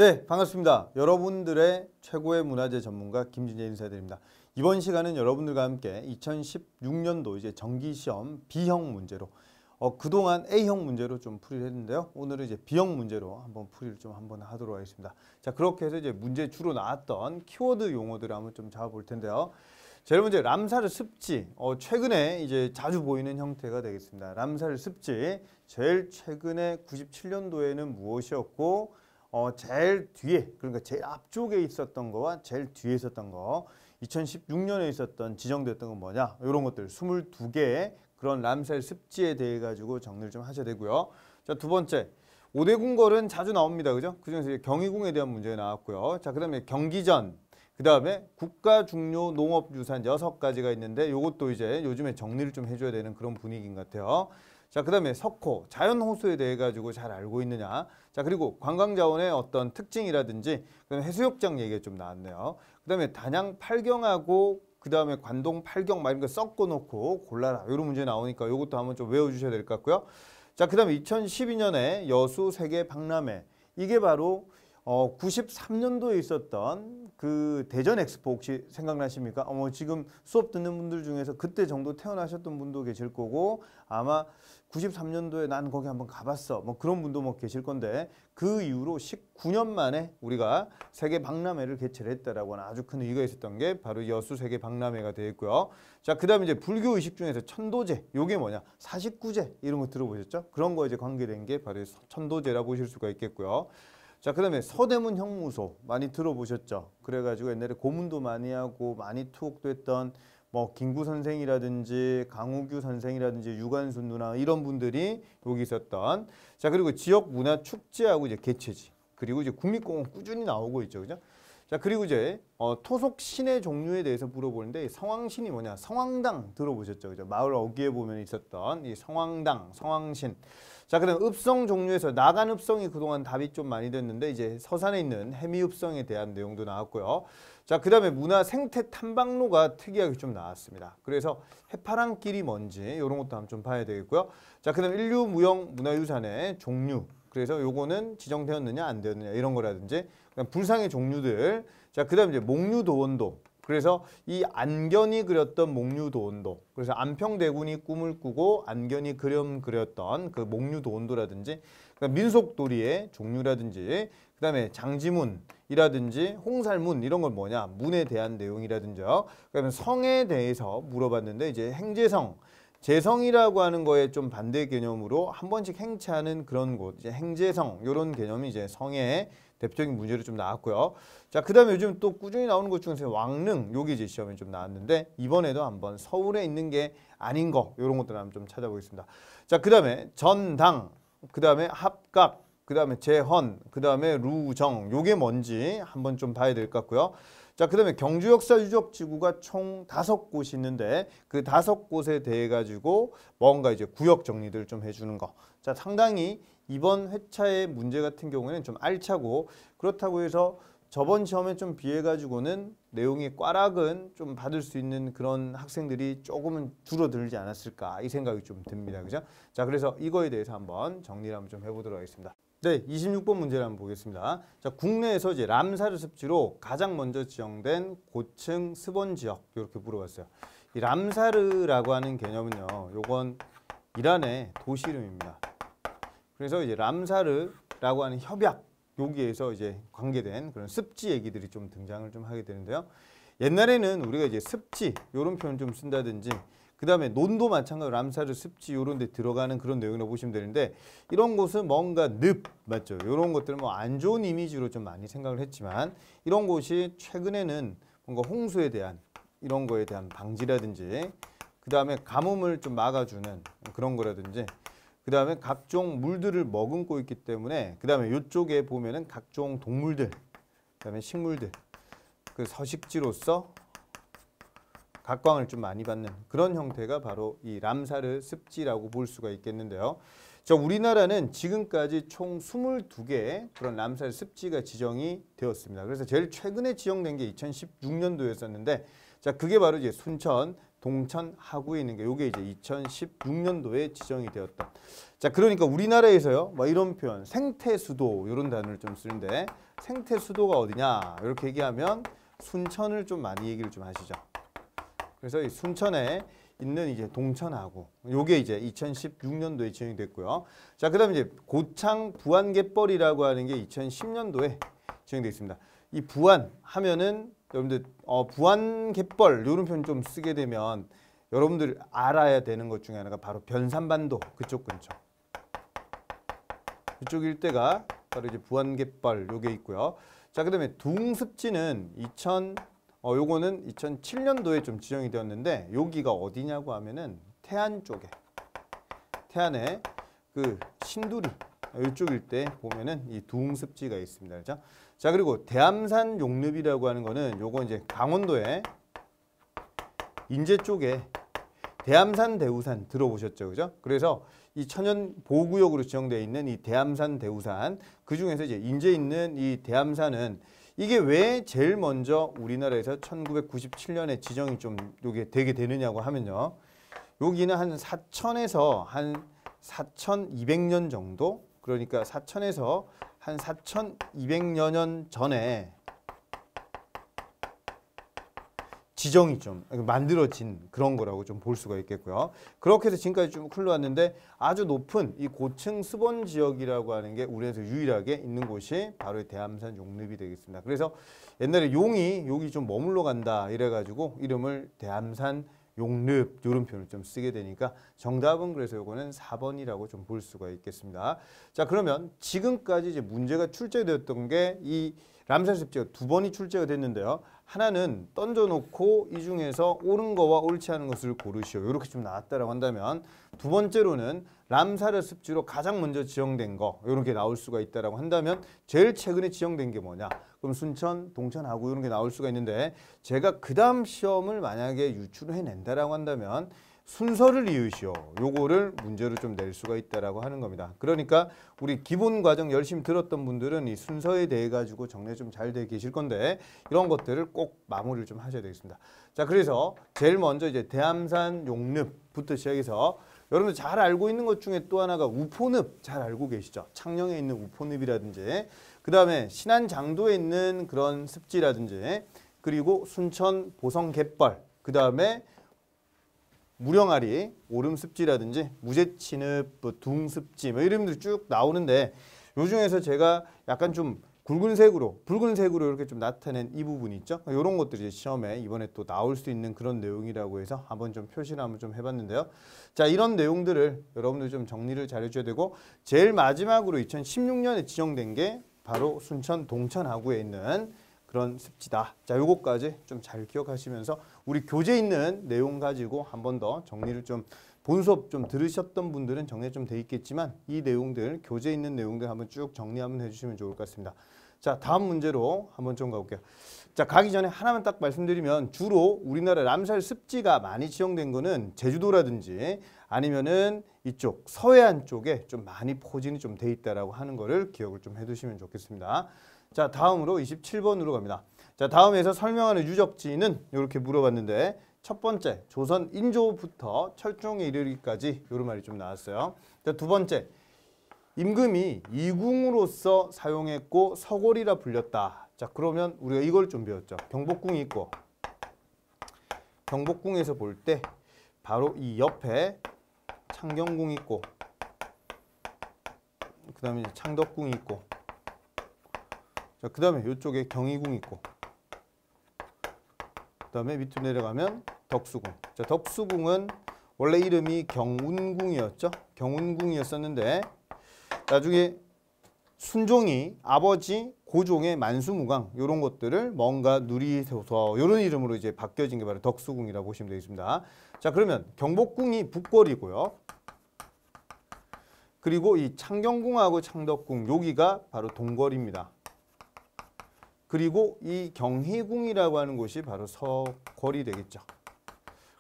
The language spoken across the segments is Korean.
네, 반갑습니다. 여러분들의 최고의 문화재 전문가 김진재 인사드립니다. 이번 시간은 여러분들과 함께 2016년도 이제 정기시험 B형 문제로 그동안 A형 문제로 좀 풀이를 했는데요. 오늘은 이제 B형 문제로 한번 풀이를 좀 한번 하도록 하겠습니다. 자, 그렇게 해서 이제 문제 주로 나왔던 키워드 용어들을 한번 좀 잡아볼 텐데요. 제일 먼저 람사르 습지, 최근에 이제 자주 보이는 형태가 되겠습니다. 람사르 습지, 제일 최근에 97년도에는 무엇이었고 제일 뒤에, 그러니까 제일 앞쪽에 있었던 거와 제일 뒤에 있었던 거, 2016년에 있었던 지정됐던 건 뭐냐, 이런 것들 22개의 그런 람사르 습지에 대해 가지고 정리를 좀 하셔야 되고요. 자, 두 번째, 5대 궁궐은 자주 나옵니다. 그죠? 그중에서 경희궁에 대한 문제가 나왔고요. 자, 그 다음에 경기전, 그 다음에 국가 중요 농업유산 6가지가 있는데 요것도 이제 요즘에 정리를 좀 해줘야 되는 그런 분위기인 것 같아요. 자, 그 다음에 석호, 자연호수에 대해 가지고 잘 알고 있느냐. 자, 그리고 관광자원의 어떤 특징이라든지, 그다음에 해수욕장 얘기가 좀 나왔네요. 그 다음에 단양 팔경하고 그 다음에 관동 팔경 막 이런 거 섞어 놓고 골라라, 이런 문제 나오니까 요것도 한번 좀 외워주셔야 될 것 같고요. 자, 그 다음에 2012년에 여수 세계 박람회, 이게 바로 93년도에 있었던 그 대전 엑스포 혹시 생각나십니까? 지금 수업 듣는 분들 중에서 그때 정도 태어나셨던 분도 계실 거고, 아마 93년도에 난 거기 한번 가봤어, 뭐 그런 분도 뭐 계실 건데, 그 이후로 19년 만에 우리가 세계 박람회를 개최를 했다라고 하는 아주 큰 의의가 있었던 게 바로 여수 세계 박람회가 되겠고요. 자, 그 다음에 이제 불교 의식 중에서 천도제, 요게 뭐냐, 사십구제 이런 거 들어보셨죠? 그런 거 이제 관계된 게 바로 천도제라 보실 수가 있겠고요. 자, 그 다음에 서대문 형무소 많이 들어보셨죠? 그래가지고 옛날에 고문도 많이 하고 많이 투옥됐던 뭐 김구 선생이라든지 강우규 선생이라든지 유관순 누나 이런 분들이 여기 있었던. 자, 그리고 지역 문화 축제하고 이제 개최지, 그리고 이제 국립공원 꾸준히 나오고 있죠, 그죠? 자, 그리고 이제 토속 신의 종류에 대해서 물어보는데, 성황신이 뭐냐, 성황당 들어보셨죠, 그죠? 마을 어귀에 보면 있었던 이 성황당, 성황신. 자, 그다음 읍성 종류에서 나간 읍성이 그동안 답이 좀 많이 됐는데, 이제 서산에 있는 해미읍성에 대한 내용도 나왔고요. 자, 그다음에 문화 생태 탐방로가 특이하게 좀 나왔습니다. 그래서 해파랑길이 뭔지 이런 것도 한번 좀 봐야 되겠고요. 자, 그다음 인류 무형 문화유산의 종류, 그래서 요거는 지정되었느냐 안 되었느냐 이런 거라든지, 그다음 불상의 종류들. 자, 그다음 이제 목류도원도, 그래서 이 안견이 그렸던 목류도원도, 그래서 안평대군이 꿈을 꾸고 안견이 그림 그렸던 그 목류도원도라든지, 그다음 민속도리의 종류라든지, 그다음에 장지문이라든지 홍살문 이런 건 뭐냐, 문에 대한 내용이라든지요. 그다음에 성에 대해서 물어봤는데, 이제 행제성, 재성이라고 하는 거에 좀 반대 개념으로 한 번씩 행차하는 그런 곳, 이제 행제성, 이런 개념이 이제 성의 대표적인 문제로 좀 나왔고요. 자, 그 다음에 요즘 또 꾸준히 나오는 것 중에서 왕릉, 여기 이제 시험에 좀 나왔는데, 이번에도 한번 서울에 있는 게 아닌 거, 이런 것들 한번 좀 찾아보겠습니다. 자, 그 다음에 전당, 그 다음에 합각, 그 다음에 재헌, 그 다음에 루정, 요게 뭔지 한번 좀 봐야 될 것 같고요. 자, 그 다음에 경주 역사 유적 지구가 총 5곳이 있는데, 그 5곳에 대해 가지고 뭔가 이제 구역 정리들 좀 해주는 거. 자, 상당히 이번 회차의 문제 같은 경우에는 좀 알차고, 그렇다고 해서 저번 시험에 좀 비해 가지고는 내용이 꽈락은 좀 받을 수 있는 그런 학생들이 조금은 줄어들지 않았을까, 이 생각이 좀 듭니다. 그죠? 자, 그래서 이거에 대해서 한번 정리를 한번 좀 해보도록 하겠습니다. 네, 26번 문제를 한번 보겠습니다. 자, 국내에서 이제 람사르 습지로 가장 먼저 지정된 고층 습원 지역, 이렇게 물어봤어요. 이 람사르라고 하는 개념은요, 요건 이란의 도시 이름입니다. 그래서 이제 람사르라고 하는 협약, 여기에서 이제 관계된 그런 습지 얘기들이 좀 등장을 좀 하게 되는데요. 옛날에는 우리가 이제 습지, 요런 표현 좀 쓴다든지, 그 다음에 논도 마찬가지로 람사르 습지 요런 데 들어가는 그런 내용이라고 보시면 되는데, 이런 곳은 뭔가 늪, 맞죠? 요런 것들은 뭐 안 좋은 이미지로 좀 많이 생각을 했지만, 이런 곳이 최근에는 뭔가 홍수에 대한 이런 거에 대한 방지라든지, 그 다음에 가뭄을 좀 막아주는 그런 거라든지, 그 다음에 각종 물들을 머금고 있기 때문에, 그 다음에 이쪽에 보면은 각종 동물들, 그 다음에 식물들, 그 서식지로서 각광을 좀 많이 받는 그런 형태가 바로 이 람사르 습지라고 볼 수가 있겠는데요. 자, 우리나라는 지금까지 총 22개의 그런 람사르 습지가 지정이 되었습니다. 그래서 제일 최근에 지정된 게 2016년도였었는데, 자, 그게 바로 이제 순천 동천 하구에 있는 게 요게 이제 2016년도에 지정이 되었던. 자, 그러니까 우리나라에서요. 뭐 이런 표현 생태수도 이런 단어를 좀 쓰는데 생태수도가 어디냐? 이렇게 얘기하면 순천을 좀 많이 얘기를 좀 하시죠. 그래서 이 순천에 있는 이제 동천하구 요게 이제 2016년도에 지정이 됐고요. 자, 그다음에 이제 고창 부안갯벌이라고 하는 게 2010년도에 지정되어 있습니다. 이 부안 하면은 여러분들 부안갯벌 이런 표현 좀 쓰게 되면 여러분들 알아야 되는 것 중에 하나가 바로 변산반도 그쪽 근처. 이쪽 일대가 바로 이제 부안갯벌 요게 있고요. 자, 그다음에 둥습지는 요거는 2007년도에 좀 지정이 되었는데 여기가 어디냐고 하면은 태안 쪽에 태안에 그 신두리 이쪽 일대 보면은 이 둥습지가 있습니다. 그렇죠? 자, 그리고 대암산 용릅이라고 하는 거는 요거 이제 강원도에 인제 쪽에 대암산 대우산 들어보셨죠, 그죠? 그래서 이 천연 보호구역으로 지정되어 있는 이 대암산 대우산 그 중에서 이제 인제에 있는 이 대암산은 이게 왜 제일 먼저 우리나라에서 1997년에 지정이 좀 요게 되게 되느냐고 하면요. 여기는 한 사천에서 한 4200년 정도 그러니까 사천에서 한 4200여 년 전에 지정이 좀 만들어진 그런 거라고 좀 볼 수가 있겠고요. 그렇게 해서 지금까지 쭉 흘러왔는데 아주 높은 이 고층 수본 지역이라고 하는 게 우리나라에서 유일하게 있는 곳이 바로 대암산 용릅이 되겠습니다. 그래서 옛날에 용이 여기 좀 머물러 간다 이래가지고 이름을 대암산 용릅 이런 표현을 좀 쓰게 되니까 정답은 그래서 요거는 4번이라고 좀 볼 수가 있겠습니다. 자, 그러면 지금까지 이제 문제가 출제되었던 게 이 람살 습지가 두 번이 출제가 됐는데요. 하나는 던져놓고 이 중에서 옳은 거와 옳지 않은 것을 고르시오. 이렇게 좀 나왔다라고 한다면 두 번째로는 람사르 습지로 가장 먼저 지정된 거 이렇게 나올 수가 있다라고 한다면 제일 최근에 지정된 게 뭐냐? 그럼 순천, 동천하고 이런 게 나올 수가 있는데 제가 그 다음 시험을 만약에 유출을 해낸다라고 한다면 순서를 이으시오. 요거를 문제로 좀 낼 수가 있다라고 하는 겁니다. 그러니까 우리 기본 과정 열심히 들었던 분들은 이 순서에 대해 가지고 정리 좀 잘 돼 계실 건데 이런 것들을 꼭 마무리를 좀 하셔야 되겠습니다. 자, 그래서 제일 먼저 이제 대암산 용릅부터 시작해서 여러분들 잘 알고 있는 것 중에 또 하나가 우포늪 잘 알고 계시죠? 창녕에 있는 우포늪이라든지 그 다음에 신안장도에 있는 그런 습지라든지 그리고 순천 보성갯벌 그 다음에 무령아리, 오름습지라든지 무제치늪, 둥습지 뭐 이름들이 쭉 나오는데 요 중에서 제가 약간 좀 붉은색으로 이렇게 좀 나타낸 이 부분이 있죠. 이런 것들이 시험에 이번에 또 나올 수 있는 그런 내용이라고 해서 한번 좀 표시를 한번 좀 해봤는데요. 자, 이런 내용들을 여러분들 좀 정리를 잘 해줘야 되고 제일 마지막으로 2016년에 지정된 게 바로 순천 동천하구에 있는 그런 습지다. 자, 요거까지 좀 잘 기억하시면서 우리 교재에 있는 내용 가지고 한 번 더 정리를 좀 본 수업 좀 들으셨던 분들은 정리 좀 돼 있겠지만 이 내용들 교재에 있는 내용들 한번 쭉 정리 한번 해주시면 좋을 것 같습니다. 자, 다음 문제로 한번 좀 가볼게요. 자, 가기 전에 하나만 딱 말씀드리면 주로 우리나라 람살 습지가 많이 지정된 거는 제주도라든지 아니면은 이쪽 서해안 쪽에 좀 많이 포진이 좀 돼 있다라고 하는 거를 기억을 좀 해두시면 좋겠습니다. 자, 다음으로 27번으로 갑니다. 자, 다음에서 설명하는 유적지는 이렇게 물어봤는데 첫 번째 조선 인조부터 철종에 이르기까지 이런 말이 좀 나왔어요. 자, 두 번째 임금이 이궁으로서 사용했고 서골이라 불렸다. 자, 그러면 우리가 이걸 좀 배웠죠. 경복궁이 있고 경복궁에서 볼 때 바로 이 옆에 창경궁이 있고 그 다음에 창덕궁이 있고 자, 그 다음에 이쪽에 경희궁이 있고 그 다음에 밑으로 내려가면 덕수궁. 자, 덕수궁은 원래 이름이 경운궁이었죠. 경운궁이었었는데 나중에 순종이 아버지 고종의 만수무강 이런 것들을 뭔가 누리소서 이런 이름으로 이제 바뀌어진 게 바로 덕수궁이라고 보시면 되겠습니다. 자, 그러면 경복궁이 북궐이고요. 그리고 이 창경궁하고 창덕궁 여기가 바로 동궐입니다. 그리고 이 경희궁이라고 하는 곳이 바로 서궐이 되겠죠.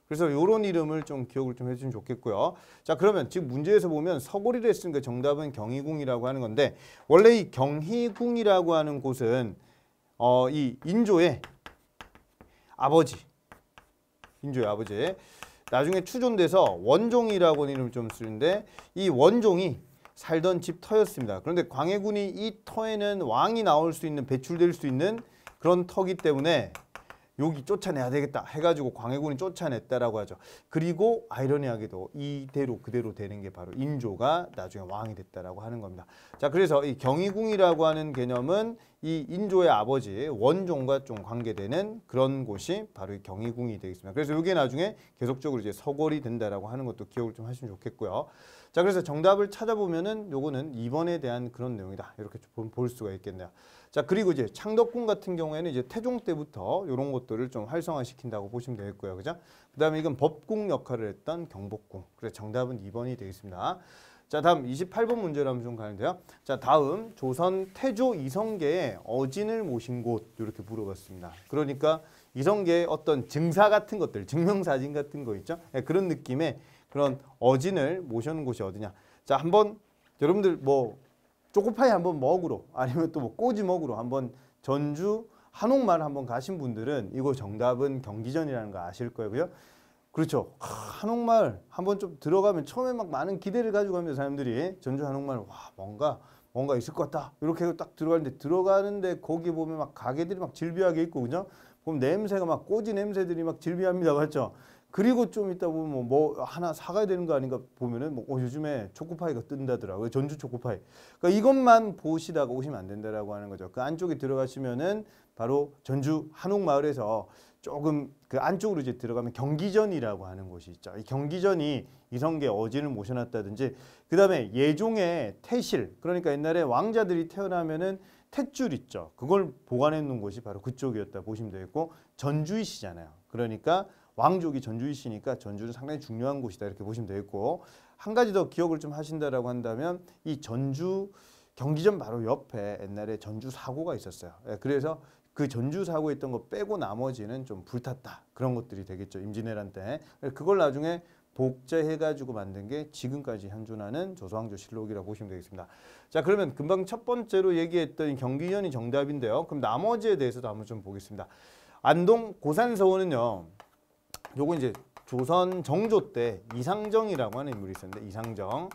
그래서 이런 이름을 좀 기억을 좀 해주시면 좋겠고요. 자, 그러면 지금 문제에서 보면 서골이라 했으니까 정답은 경희궁이라고 하는 건데 원래 이 경희궁이라고 하는 곳은 이 인조의 아버지 인조의 아버지. 나중에 추존돼서 원종이라고 하는 이름을 좀 쓰는데 이 원종이 살던 집 터였습니다. 그런데 광해군이 이 터에는 왕이 나올 수 있는 배출될 수 있는 그런 터기 때문에 여기 쫓아내야 되겠다 해가지고 광해군이 쫓아냈다라고 하죠. 그리고 아이러니하게도 이대로 그대로 되는 게 바로 인조가 나중에 왕이 됐다라고 하는 겁니다. 자, 그래서 이 경희궁이라고 하는 개념은 이 인조의 아버지 원종과 좀 관계되는 그런 곳이 바로 이 경희궁이 되겠습니다. 그래서 이게 나중에 계속적으로 이제 서궐이 된다라고 하는 것도 기억을 좀 하시면 좋겠고요. 자, 그래서 정답을 찾아보면은 요거는 2번에 대한 그런 내용이다. 이렇게 볼 수가 있겠네요. 자, 그리고 이제 창덕궁 같은 경우에는 이제 태종 때부터 이런 것들을 좀 활성화시킨다고 보시면 되겠고요. 그죠? 그다음에 이건 법궁 역할을 했던 경복궁. 그래서 정답은 2번이 되겠습니다. 자, 다음 28번 문제로 한번 좀 가는데요. 자, 다음 조선 태조 이성계의 어진을 모신 곳 이렇게 물어봤습니다. 그러니까 이성계의 어떤 증사 같은 것들, 증명사진 같은 거 있죠? 네, 그런 느낌의 그런 어진을 모셔놓은 곳이 어디냐. 자, 한번 여러분들 뭐 초코파이 한번 먹으러 아니면 또 뭐 꼬지 먹으러 한번 전주 한옥마을 한번 가신 분들은 이거 정답은 경기전이라는 거 아실 거고요. 그렇죠. 한옥마을 한번 좀 들어가면 처음에 막 많은 기대를 가지고 가면서 사람들이 전주 한옥마을 와 뭔가 있을 것 같다 이렇게 딱 들어가는데 거기 보면 막 가게들이 막 질비하게 있고 그죠? 보면 냄새가 막 꼬지 냄새들이 막 질비합니다, 맞죠? 그리고 좀 이따 보면 뭐 하나 사가야 되는 거 아닌가 보면은 뭐 요즘에 초코파이가 뜬다더라고요. 전주 초코파이. 그러니까 이것만 보시다가 오시면 안 된다라고 하는 거죠. 그 안쪽에 들어가시면은 바로 전주 한옥마을에서 조금 그 안쪽으로 이제 들어가면 경기전이라고 하는 곳이 있죠. 이 경기전이 이성계 어진을 모셔놨다든지 그다음에 예종의 태실, 그러니까 옛날에 왕자들이 태어나면은 탯줄 있죠. 그걸 보관해 놓은 곳이 바로 그쪽이었다 보시면 되겠고, 전주이시잖아요. 그러니까 왕족이 전주이시니까 전주는 상당히 중요한 곳이다 이렇게 보시면 되겠고, 한 가지 더 기억을 좀 하신다라고 한다면 이 전주 경기전 바로 옆에 옛날에 전주 사고가 있었어요. 그래서 그 전주 사고에 있던 거 빼고 나머지는 좀 불탔다 그런 것들이 되겠죠. 임진왜란 때. 그걸 나중에 복제해가지고 만든 게 지금까지 현존하는 조선왕조실록이라고 보시면 되겠습니다. 자, 그러면 금방 첫 번째로 얘기했던 경기전이 정답인데요. 그럼 나머지에 대해서도 한번 좀 보겠습니다. 안동 고산서원은요, 요거 이제 조선 정조 때 이상정이라고 하는 인물이 있었는데, 이상정.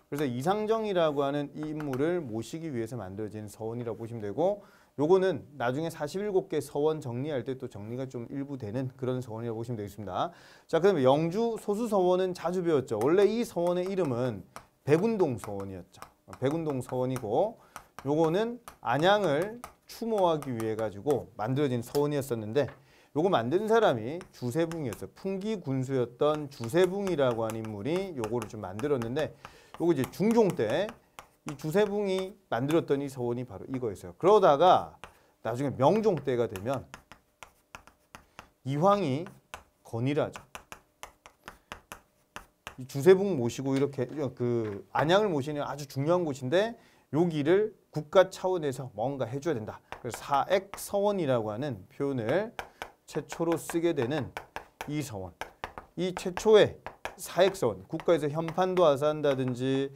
그래서 이상정이라고 하는 이 인물을 모시기 위해서 만들어진 서원이라고 보시면 되고, 요거는 나중에 47개 서원 정리할 때 또 정리가 좀 일부 되는 그런 서원이라고 보시면 되겠습니다. 자, 그다음에 영주 소수서원은 자주 배웠죠. 원래 이 서원의 이름은 백운동 서원이었죠. 백운동 서원이고, 요거는 안양을 추모하기 위해 가지고 만들어진 서원이었었는데, 요거 만든 사람이 주세붕이었어요. 풍기 군수였던 주세붕이라고 하는 인물이 요거를 좀 만들었는데, 요거 이제 중종 때 이 주세붕이 만들었던 이 서원이 바로 이거였어요. 그러다가 나중에 명종 때가 되면 이황이 건의를 하죠. 이 주세붕 모시고 이렇게 그 안양을 모시는 아주 중요한 곳인데 여기를 국가 차원에서 뭔가 해줘야 된다. 그래서 사액서원이라고 하는 표현을 최초로 쓰게 되는 이 서원. 이 최초의 사액서원, 국가에서 현판도 하사한다든지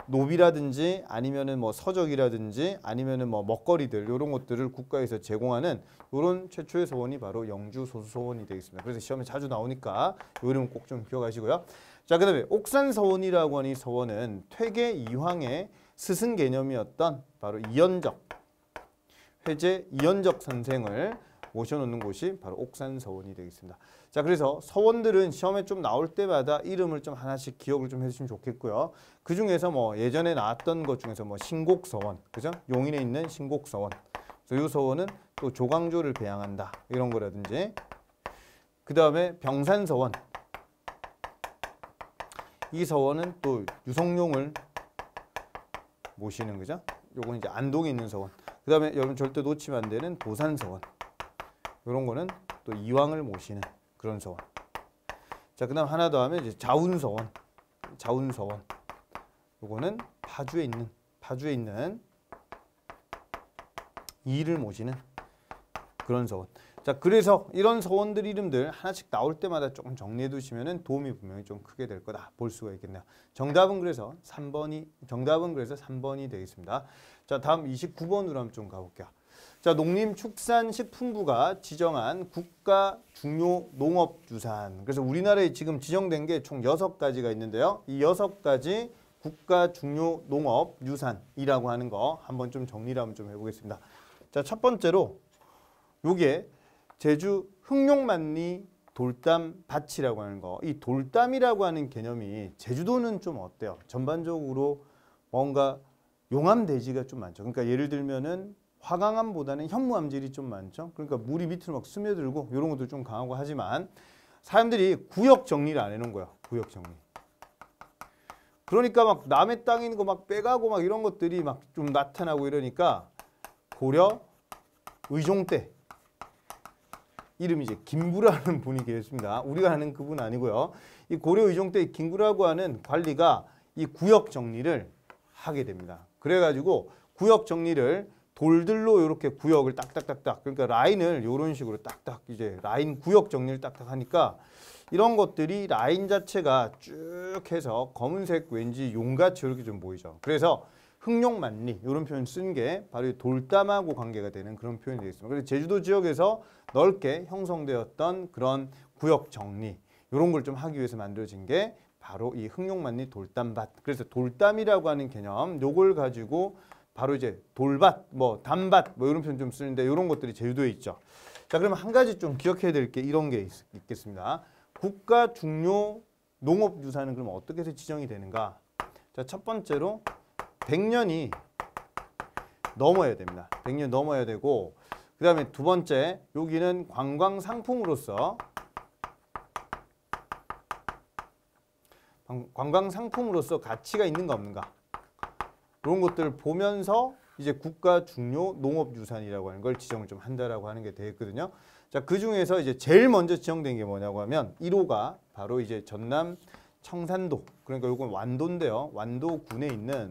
노비라든지 아니면은 뭐 서적이라든지 아니면은 뭐 먹거리들 이런 것들을 국가에서 제공하는 이런 최초의 서원이 바로 영주 소수서원이 되겠습니다. 그래서 시험에 자주 나오니까 이 이름 꼭 좀 기억하시고요. 자, 그다음에 옥산서원이라고 하는 이 서원은 퇴계 이황의 스승 개념이었던 바로 이연적, 회제 이연적 선생을 모셔놓는 곳이 바로 옥산서원이 되겠습니다. 자, 그래서 서원들은 시험에 좀 나올 때마다 이름을 좀 하나씩 기억을 좀 해주시면 좋겠고요. 그 중에서 뭐 예전에 나왔던 것 중에서 뭐 신곡서원, 그죠? 용인에 있는 신곡서원. 그래서 이 서원은 또 조광조를 배양한다 이런 거라든지, 그 다음에 병산서원. 이 서원은 또 유성룡을 모시는 거죠. 요건 이제 안동에 있는 서원. 그 다음에 여러분 절대 놓치면 안 되는 도산서원. 이런 거는 또 이황을 모시는 그런 서원. 자, 그다음 하나 더 하면 이제 자운서원. 자운서원. 요거는 파주에 있는 이를 모시는 그런 서원. 자, 그래서 이런 서원들 이름들 하나씩 나올 때마다 조금 정리해 두시면은 도움이 분명히 좀 크게 될 거다 볼 수가 있겠네요. 정답은 그래서 3번이 되겠습니다. 자, 다음 29번으로 한번 좀 가볼게요. 자, 자, 농림축산식품부가 지정한 국가 중요 농업유산. 그래서 우리나라에 지금 지정된 게 총 6가지가 있는데요. 이 6가지 국가 중요 농업유산이라고 하는 거 한번 좀 정리를 한번 좀 해보겠습니다. 자, 첫 번째로 요게 제주 흑룡만리 돌담밭이라고 하는 거. 이 돌담이라고 하는 개념이 제주도는 좀 어때요? 전반적으로 뭔가 용암대지가 좀 많죠. 그러니까 예를 들면은 화강암보다는 현무암질이 좀 많죠. 그러니까 물이 밑으로 막 스며들고 이런 것도 좀 강하고 하지만 사람들이 구역 정리를 안 해놓은 거야. 구역 정리. 그러니까 막 남의 땅에 있는 거 막 빼가고 막 이런 것들이 막 좀 나타나고 이러니까 고려 의종 때 이름이 이제 김구라는 분이 계십니다. 우리가 아는 그분 아니고요. 이 고려 의종 때 김구라고 하는 관리가 이 구역 정리를 하게 됩니다. 그래가지고 구역 정리를 돌들로 이렇게 구역을 딱딱딱딱 그러니까 라인을 이런 식으로 딱딱 이제 라인 구역 정리를 딱딱 하니까 이런 것들이 라인 자체가 쭉 해서 검은색 왠지 용같이 이렇게 좀 보이죠. 그래서 흑룡만리 이런 표현 쓴 게 바로 돌담하고 관계가 되는 그런 표현이 되겠습니다. 그래서 제주도 지역에서 넓게 형성되었던 그런 구역 정리 이런 걸 좀 하기 위해서 만들어진 게 바로 이 흑룡만리 돌담밭. 그래서 돌담이라고 하는 개념 요걸 가지고 바로 이제 돌밭, 뭐 담밭 뭐 이런 표현 좀 쓰는데 이런 것들이 제주도에 있죠. 자, 그러면 한 가지 좀 기억해야 될 게 이런 게 있겠습니다. 국가 중요 농업유산은 그럼 어떻게 해서 지정이 되는가? 자, 첫 번째로 100년이 넘어야 됩니다. 100년 넘어야 되고 그 다음에 두 번째 여기는 관광상품으로서 가치가 있는가 없는가 이런 것들을 보면서 이제 국가 중요 농업유산이라고 하는 걸 지정을 좀 한다라고 하는 게 되겠거든요. 자, 그 중에서 이제 제일 먼저 지정된 게 뭐냐고 하면 1호가 바로 이제 전남 청산도 그러니까 요건 완도인데요. 완도군에 있는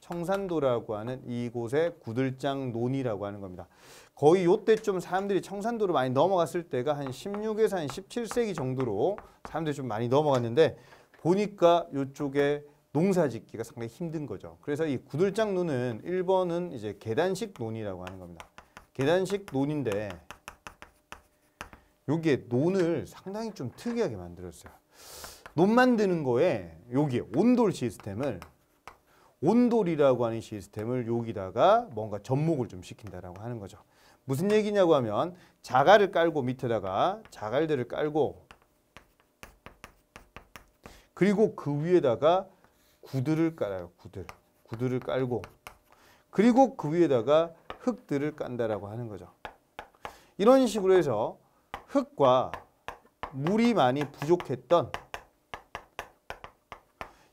청산도라고 하는 이곳의 구들장 논이라고 하는 겁니다. 거의 요때쯤 사람들이 청산도로 많이 넘어갔을 때가 한 16에서 한 17세기 정도로 사람들이 좀 많이 넘어갔는데 보니까 요쪽에 농사짓기가 상당히 힘든 거죠. 그래서 이 구들장 논은 1번은 이제 계단식 논이라고 하는 겁니다. 계단식 논인데 여기에 논을 상당히 좀 특이하게 만들었어요. 논 만드는 거에 여기에 온돌이라고 하는 시스템을 여기다가 뭔가 접목을 좀 시킨다라고 하는 거죠. 무슨 얘기냐고 하면 자갈을 깔고 밑에다가 자갈들을 깔고 그리고 그 위에다가 구들을 깔아요. 구들을 깔고 그리고 그 위에다가 흙들을 깐다라고 하는 거죠. 이런 식으로 해서 흙과 물이 많이 부족했던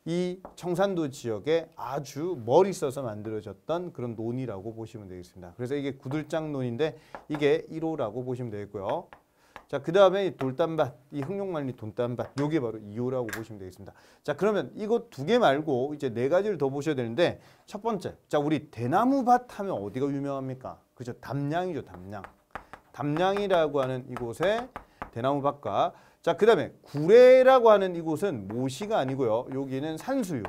이 청산도 지역에 아주 멀리 있어서 만들어졌던 그런 논이라고 보시면 되겠습니다. 그래서 이게 구들장 논인데 이게 1호라고 보시면 되겠고요. 자, 그 다음에 돌담밭, 이 흑룡만리 돌담밭, 요게 바로 2호라고 보시면 되겠습니다. 자, 그러면 이거 두 개 말고 이제 4가지를 더 보셔야 되는데 첫 번째, 자, 우리 대나무밭 하면 어디가 유명합니까? 그죠? 담양이죠, 담양. 담양이라고 하는 이곳에 대나무밭과 자, 그 다음에 구례라고 하는 이곳은 모시가 아니고요. 여기는 산수유.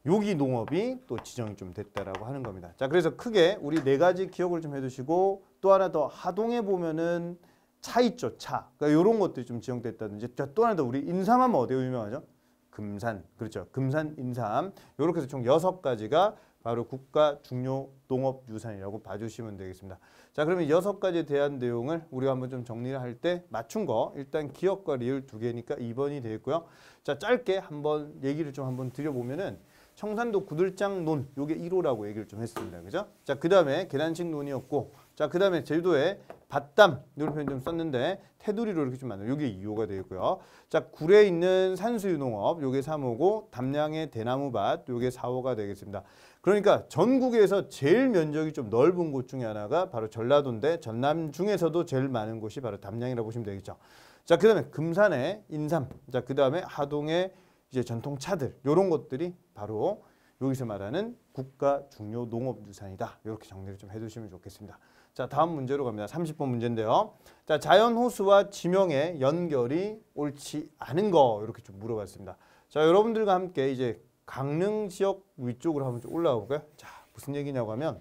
여기 농업이 또 지정이 좀 됐다라고 하는 겁니다. 자, 그래서 크게 우리 4가지 기억을 좀 해두시고 또 하나 더 하동에 보면은 차 있죠, 차. 그러니까 이런 것들이 좀 지정됐다든지 또 하나 더 우리 인삼하면 어디가 유명하죠? 금산. 그렇죠. 금산, 인삼. 이렇게 해서 총 6가지가 바로 국가 중요 농업유산이라고 봐주시면 되겠습니다. 자, 그러면 6가지에 대한 내용을 우리가 한번 좀 정리를 할 때 맞춘 거 일단 기억과 리을 2개니까 2번이 되겠고요. 자, 짧게 한번 얘기를 좀 한번 드려보면은 청산도 구들장 논 요게 1호라고 얘기를 좀 했습니다. 그죠? 자, 그 다음에 계단식 논이었고 자, 그 다음에 제주도에 밭담 이런 표현 좀 썼는데 테두리로 이렇게 좀 만들어 요게 2호가 되고요. 자, 굴에 있는 산수유 농업 요게 3호고 담양의 대나무밭 요게 4호가 되겠습니다. 그러니까 전국에서 제일 면적이 좀 넓은 곳 중에 하나가 바로 전라도인데 전남 중에서도 제일 많은 곳이 바로 담양이라고 보시면 되겠죠. 자, 그 다음에 금산의 인삼, 자, 그 다음에 하동의 이제 전통차들 이런 것들이 바로 여기서 말하는 국가 중요 농업유산이다. 이렇게 정리를 좀 해두시면 좋겠습니다. 자, 다음 문제로 갑니다. 30번 문제인데요. 자, 자연호수와 지명의 연결이 옳지 않은 거 이렇게 좀 물어봤습니다. 자, 여러분들과 함께 이제 강릉 지역 위쪽으로 한번 좀 올라가 볼까요? 자, 무슨 얘기냐고 하면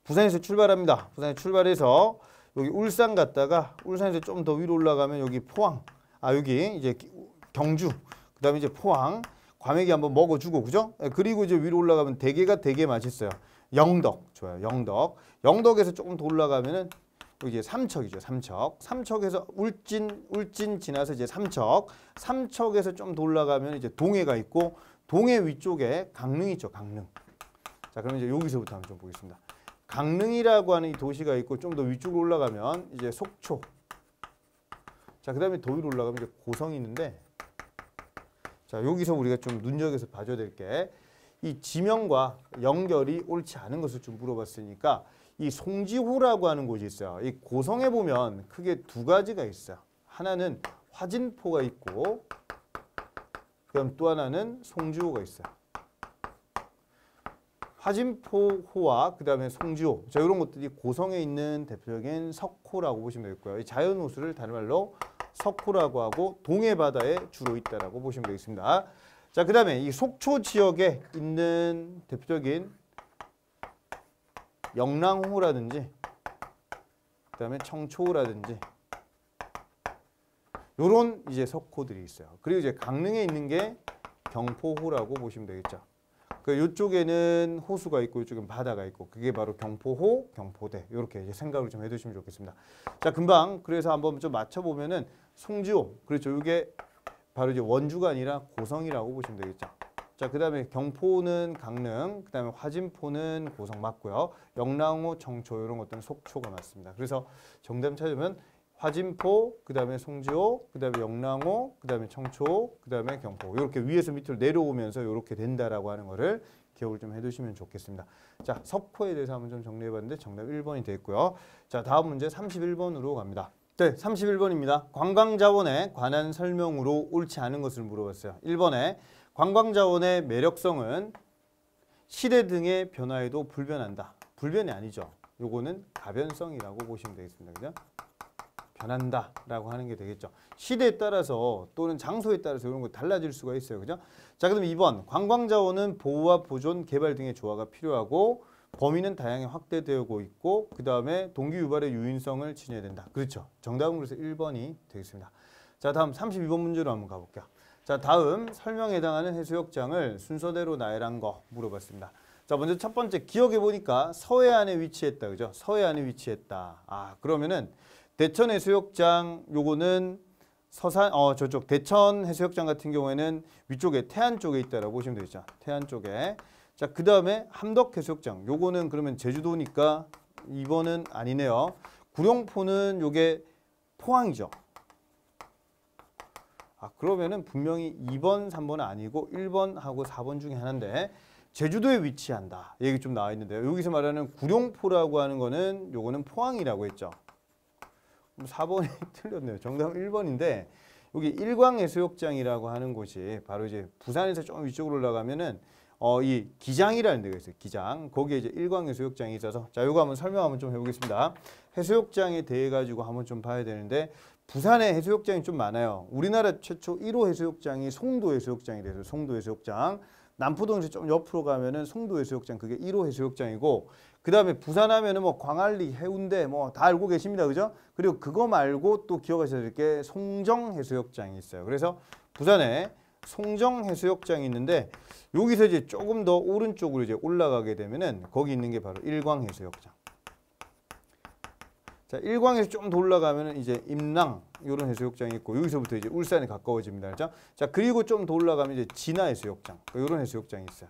부산에서 출발합니다. 부산에 출발해서 여기 울산 갔다가 울산에서 좀 더 위로 올라가면 여기 포항, 여기 이제 경주, 그다음에 이제 포항, 과메기 한번 먹어주고, 그죠? 그리고 이제 위로 올라가면 대게가 되게 맛있어요. 영덕, 좋아요. 영덕. 영덕에서 조금 더 올라가면은 여기 이제 삼척이죠. 삼척. 삼척에서 울진 지나서 이제 삼척. 삼척에서 좀 더 올라가면 이제 동해가 있고, 동해 위쪽에 강릉 있죠. 강릉. 자, 그러면 이제 여기서부터 한번 좀 보겠습니다. 강릉이라고 하는 이 도시가 있고, 좀 더 위쪽으로 올라가면 이제 속초. 자, 그 다음에 더 위로 올라가면 이제 고성이 있는데, 자, 여기서 우리가 좀 눈여겨서 봐줘야 될 게, 이 지명과 연결이 옳지 않은 것을 좀 물어봤으니까, 이 송지호라고 하는 곳이 있어요. 이 고성에 보면 크게 두 가지가 있어요. 하나는 화진포가 있고, 그다음 또 하나는 송지호가 있어요. 화진포호와 그다음에 송지호, 자, 이런 것들이 고성에 있는 대표적인 석호라고 보시면 되겠고요. 이 자연호수를 다른 말로 석호라고 하고 동해 바다에 주로 있다라고 보시면 되겠습니다. 자, 그다음에 이 속초 지역에 있는 대표적인 영랑호라든지 그다음에 청초호라든지 요런 이제 석호들이 있어요. 그리고 이제 강릉에 있는 게 경포호라고 보시면 되겠죠. 그 이쪽에는 호수가 있고 이쪽엔 바다가 있고 그게 바로 경포호, 경포대 이렇게 이제 생각을 좀 해두시면 좋겠습니다. 자, 금방 그래서 한번 좀 맞춰보면은 송지호, 그렇죠. 이게 바로 이제 원주가 아니라 고성이라고 보시면 되겠죠. 자, 그 다음에 경포는 강릉, 그 다음에 화진포는 고성 맞고요. 영랑호, 청초 이런 것들은 속초가 맞습니다. 그래서 정답 찾으면 화진포, 그 다음에 송지호, 그 다음에 영랑호, 그 다음에 청초, 그 다음에 경포 이렇게 위에서 밑으로 내려오면서 이렇게 된다라고 하는 거를 기억을 좀 해두시면 좋겠습니다. 자, 석호에 대해서 한번 좀 정리해봤는데 정답 1번이 됐고요. 자, 다음 문제 31번으로 갑니다. 네, 31번입니다. 관광자원에 관한 설명으로 옳지 않은 것을 물어봤어요. 1번에 관광자원의 매력성은 시대 등의 변화에도 불변한다. 불변이 아니죠. 요거는 가변성이라고 보시면 되겠습니다. 그죠? 변한다라고 하는 게 되겠죠. 시대에 따라서 또는 장소에 따라서 이런 거 달라질 수가 있어요. 그죠? 자, 그럼 2번. 관광자원은 보호와 보존, 개발 등의 조화가 필요하고 범위는 다양하게 확대되고 있고 그 다음에 동기유발의 유인성을 지녀야 된다. 그렇죠. 정답은 그래서 1번이 되겠습니다. 자, 다음 32번 문제로 한번 가볼게요. 자, 다음 설명에 해당하는 해수욕장을 순서대로 나열한 거 물어봤습니다. 자, 먼저 첫 번째 기억해 보니까 서해안에 위치했다. 그죠? 서해안에 위치했다. 그러면은 대천 해수욕장 요거는 저쪽 대천 해수욕장 같은 경우에는 위쪽에 태안 쪽에 있다라고 보시면 되죠. 태안 쪽에. 자, 그 다음에 함덕 해수욕장 요거는 그러면 제주도니까 2번은 아니네요. 구룡포는 요게 포항이죠. 그러면은 분명히 2번, 3번은 아니고 1번하고 4번 중에 하나인데 제주도에 위치한다. 얘기 좀 나와 있는데요. 여기서 말하는 구룡포라고 하는 거는 요거는 포항이라고 했죠. 4번이 틀렸네요. 정답은 1번인데 여기 일광해수욕장이라고 하는 곳이 바로 이제 부산에서 좀 위쪽으로 올라가면은 이 기장이라는 데가 있어요. 기장. 거기에 이제 일광해수욕장이 있어서 자, 요거 한번 설명 한번 좀 해보겠습니다. 해수욕장에 대해 가지고 한번 좀 봐야 되는데 부산에 해수욕장이 좀 많아요. 우리나라 최초 1호 해수욕장이 송도 해수욕장이 돼서 송도 해수욕장. 남포동에서 좀 옆으로 가면은 송도 해수욕장 그게 1호 해수욕장이고 그 다음에 부산 하면은 뭐 광안리, 해운대 뭐 다 알고 계십니다. 그죠? 그리고 그거 말고 또 기억하셔야 될 게 송정 해수욕장이 있어요. 그래서 부산에 송정 해수욕장이 있는데 여기서 이제 조금 더 오른쪽으로 이제 올라가게 되면은 거기 있는 게 바로 일광 해수욕장. 자, 일광에서 좀 더 올라가면은 이제 임랑 이런 해수욕장이 있고 여기서부터 이제 울산에 가까워집니다. 그렇죠? 자, 그리고 좀 더 올라가면 이제 진화 해수욕장 이런 해수욕장이 있어요.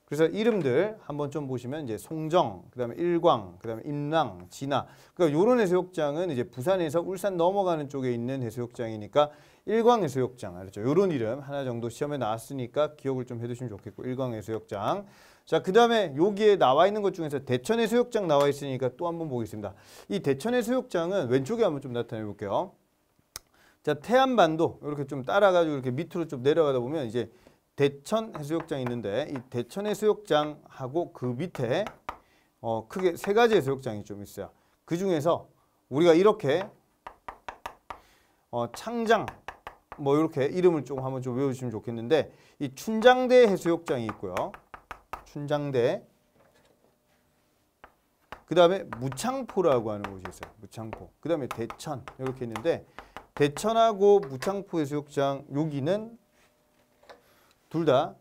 그래서 이름들 한번 좀 보시면 이제 송정, 그다음에 일광, 그다음에 임랑, 진화. 그러니까 이런 해수욕장은 이제 부산에서 울산 넘어가는 쪽에 있는 해수욕장이니까 일광 해수욕장 알죠? 이런 이름 하나 정도 시험에 나왔으니까 기억을 좀 해두시면 좋겠고 일광 해수욕장. 자, 그 다음에 여기에 나와 있는 것 중에서 대천 해수욕장 나와 있으니까 또 한번 보겠습니다. 이 대천 해수욕장은 왼쪽에 한번 좀 나타내 볼게요. 자, 태안반도 이렇게 좀 따라가지고 이렇게 밑으로 좀 내려가다 보면 이제 대천 해수욕장이 있는데 이 대천 해수욕장하고 그 밑에 크게 세 가지 해수욕장이 좀 있어요. 그 중에서 우리가 이렇게 창장 뭐 이렇게 이름을 좀 한번 좀 외워주시면 좋겠는데 이 춘장대 해수욕장이 있고요. 춘장대 그 다음에 무창포라고 하는 곳이 있어요. 무창포. 그 다음에 대천 이렇게 있는데 대천하고 무창포 해수욕장 여기는 둘 다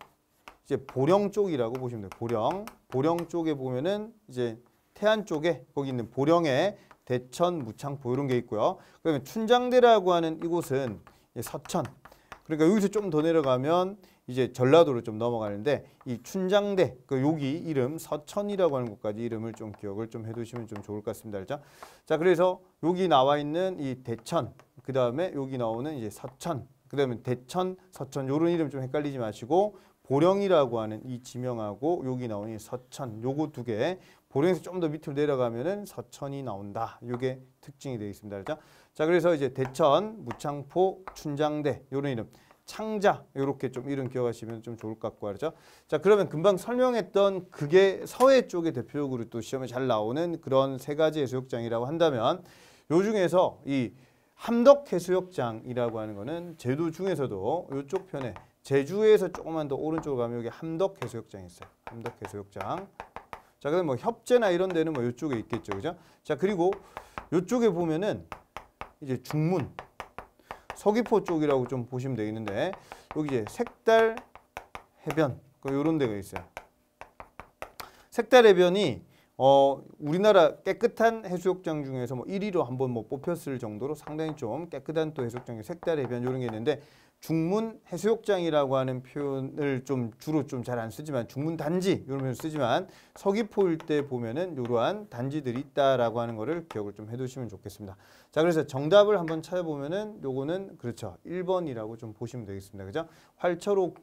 이제 보령 쪽이라고 보시면 돼요. 보령 쪽에 보면은 이제 태안 쪽에 거기 있는 보령에 대천, 무창포 이런 게 있고요. 그다음에 춘장대라고 하는 이곳은 서천. 그러니까 여기서 좀 더 내려가면 이제 전라도로 좀 넘어가는데 이 춘장대 그 여기 이름 서천이라고 하는 곳까지 이름을 좀 기억을 좀 해두시면 좀 좋을 것 같습니다. 그렇죠? 자, 그래서 여기 나와 있는 이 대천, 그 다음에 여기 나오는 이제 서천, 그 다음에 대천, 서천 요런 이름 좀 헷갈리지 마시고 보령이라고 하는 이 지명하고 여기 나오는 이 서천 요거 두 개. 보령에서 좀 더 밑으로 내려가면은 서천이 나온다. 이게 특징이 되어 있습니다. 그렇죠? 자, 그래서 이제 대천, 무창포, 춘장대 요런 이름. 창자 이렇게 좀 이름 기억하시면 좀 좋을 것 같고 그렇죠? 자, 그러면 금방 설명했던 그게 서해 쪽에 대표적으로 또 시험에 잘 나오는 그런 세 가지 해수욕장이라고 한다면 요 중에서 이 함덕해수욕장이라고 하는 거는 제도 중에서도 이쪽 편에 제주에서 조금만 더 오른쪽으로 가면 여기 함덕해수욕장이 있어요. 함덕해수욕장. 자, 그다음 뭐 협재나 이런 데는 뭐 이쪽에 있겠죠, 그죠? 자, 그리고 이쪽에 보면은 이제 중문, 서귀포 쪽이라고 좀 보시면 되겠는데 여기 이제 색달 해변 이런 데가 있어요. 색달 해변이 우리나라 깨끗한 해수욕장 중에서 뭐 1위로 한번 뭐 뽑혔을 정도로 상당히 좀 깨끗한 또 해수욕장이 색달 해변 이런 게 있는데 중문 해수욕장이라고 하는 표현을 좀 주로 좀 잘 안 쓰지만 중문 단지 이런 표현을 쓰지만 서귀포 일대 보면은 이러한 단지들이 있다라고 하는 거를 기억을 좀 해두시면 좋겠습니다. 자, 그래서 정답을 한번 찾아보면은 요거는 그렇죠 1번이라고 좀 보시면 되겠습니다. 그죠?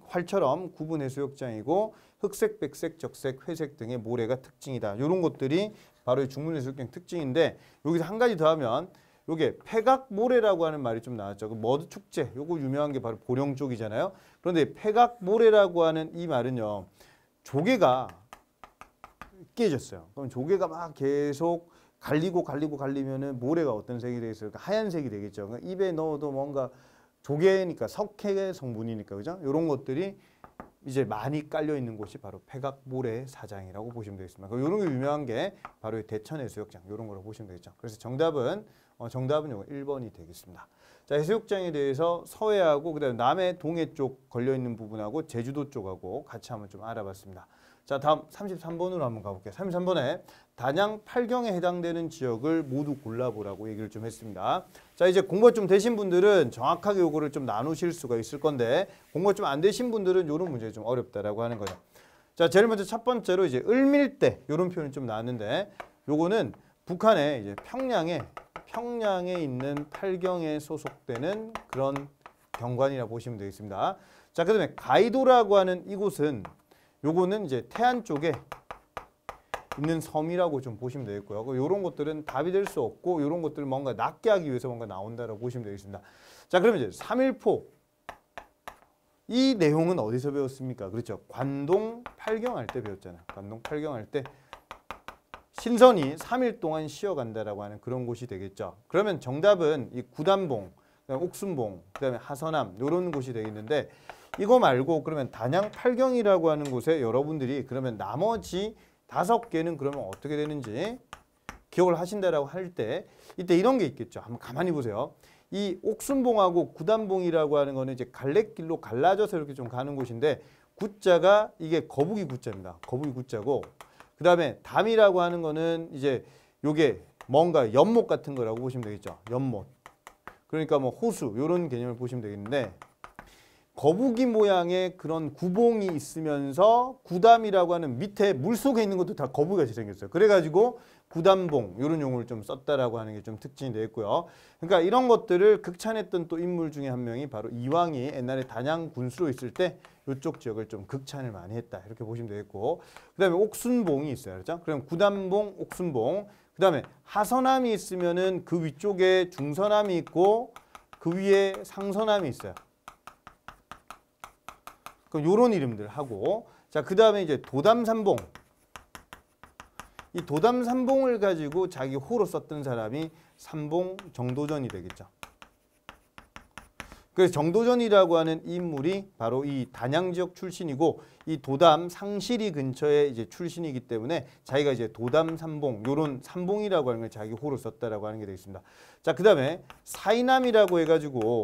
활처럼 구분 해수욕장이고 흑색, 백색, 적색, 회색 등의 모래가 특징이다. 이런 것들이 바로 이 중문 해수욕장 특징인데 여기서 한 가지 더 하면 요게 폐각모래라고 하는 말이 좀 나왔죠. 그 머드 축제, 요거 유명한 게 바로 보령 쪽이잖아요. 그런데 폐각모래라고 하는 이 말은요, 조개가 깨졌어요. 그럼 조개가 막 계속 갈리면은 모래가 어떤 색이 되겠어요? 그러니까 하얀색이 되겠죠. 그러니까 입에 넣어도 뭔가 조개니까 석회 성분이니까 그죠? 이런 것들이 이제 많이 깔려 있는 곳이 바로 폐각모래 사장이라고 보시면 되겠습니다. 이런 게 유명한 게 바로 대천 해수욕장 이런 거로 보시면 되겠죠. 그래서 정답은 요거 1번이 되겠습니다. 자, 해수욕장에 대해서 서해하고 그다음에 남해 동해 쪽 걸려 있는 부분하고 제주도 쪽하고 같이 한번 좀 알아봤습니다. 자, 다음 33번으로 한번 가볼게요. 33번에 단양 8경에 해당되는 지역을 모두 골라보라고 얘기를 좀 했습니다. 자, 이제 공부가 좀 되신 분들은 정확하게 요거를 좀 나누실 수가 있을 건데 공부가 좀 안 되신 분들은 요런 문제 좀 어렵다라고 하는 거죠. 자, 제일 먼저 첫 번째로 이제 을밀대 요런 표현이 좀 나왔는데 요거는 북한의 이제 평양에 있는 8경에 소속되는 그런 경관이라고 보시면 되겠습니다. 자, 그다음에 가이도라고 하는 이곳은 요거는 이제 태안 쪽에 있는 섬이라고 좀 보시면 되겠고요. 이런 것들은 답이 될 수 없고 이런 것들을 뭔가 낫게 하기 위해서 뭔가 나온다라고 보시면 되겠습니다. 자, 그러면 이제 3.1포 이 내용은 어디서 배웠습니까? 그렇죠. 관동 8경 할 때 배웠잖아요. 관동 8경 할 때 신선이 3일 동안 쉬어간다라고 하는 그런 곳이 되겠죠. 그러면 정답은 이 구단봉, 그다음에 옥순봉, 그다음에 하서남 이런 곳이 되겠는데 이거 말고 그러면 단양 8경이라고 하는 곳에 여러분들이 그러면 나머지 5개는 그러면 어떻게 되는지 기억을 하신다라고 할 때 이때 이런 게 있겠죠. 한번 가만히 보세요. 이 옥순봉하고 구단봉이라고 하는 거는 이제 갈래길로 갈라져서 이렇게 좀 가는 곳인데 구자가 이게 거북이 구자입니다. 거북이 구자고 그다음에 담이라고 하는 거는 이제 요게 뭔가 연못 같은 거라고 보시면 되겠죠. 연못. 그러니까 뭐 호수 이런 개념을 보시면 되겠는데 거북이 모양의 그런 구봉이 있으면서 구담이라고 하는 밑에 물속에 있는 것도 다 거북이같이 생겼어요. 그래가지고 구담봉 이런 용어를 좀 썼다라고 하는 게 좀 특징이 되겠고요. 그러니까 이런 것들을 극찬했던 또 인물 중에 한 명이 바로 이왕이 옛날에 단양 군수로 있을 때 이쪽 지역을 좀 극찬을 많이 했다 이렇게 보시면 되겠고 그다음에 옥순봉이 있어요. 그렇죠? 그럼 구담봉, 옥순봉 그다음에 하서남이 있으면은 그 위쪽에 중서남이 있고 그 위에 상서남이 있어요. 그럼 요런 이름들 하고 자, 그다음에 이제 도담산봉. 이 도담산봉을 가지고 자기 호로 썼던 사람이 삼봉 정도전이 되겠죠. 그래서 정도전이라고 하는 인물이 바로 이 단양 지역 출신이고 이 도담 상시리 근처에 이제 출신이기 때문에 자기가 이제 도담 삼봉 요런 삼봉이라고 하는 걸 자기 호로 썼다라고 하는 게 되겠습니다. 자, 그다음에 사이남이라고 해가지고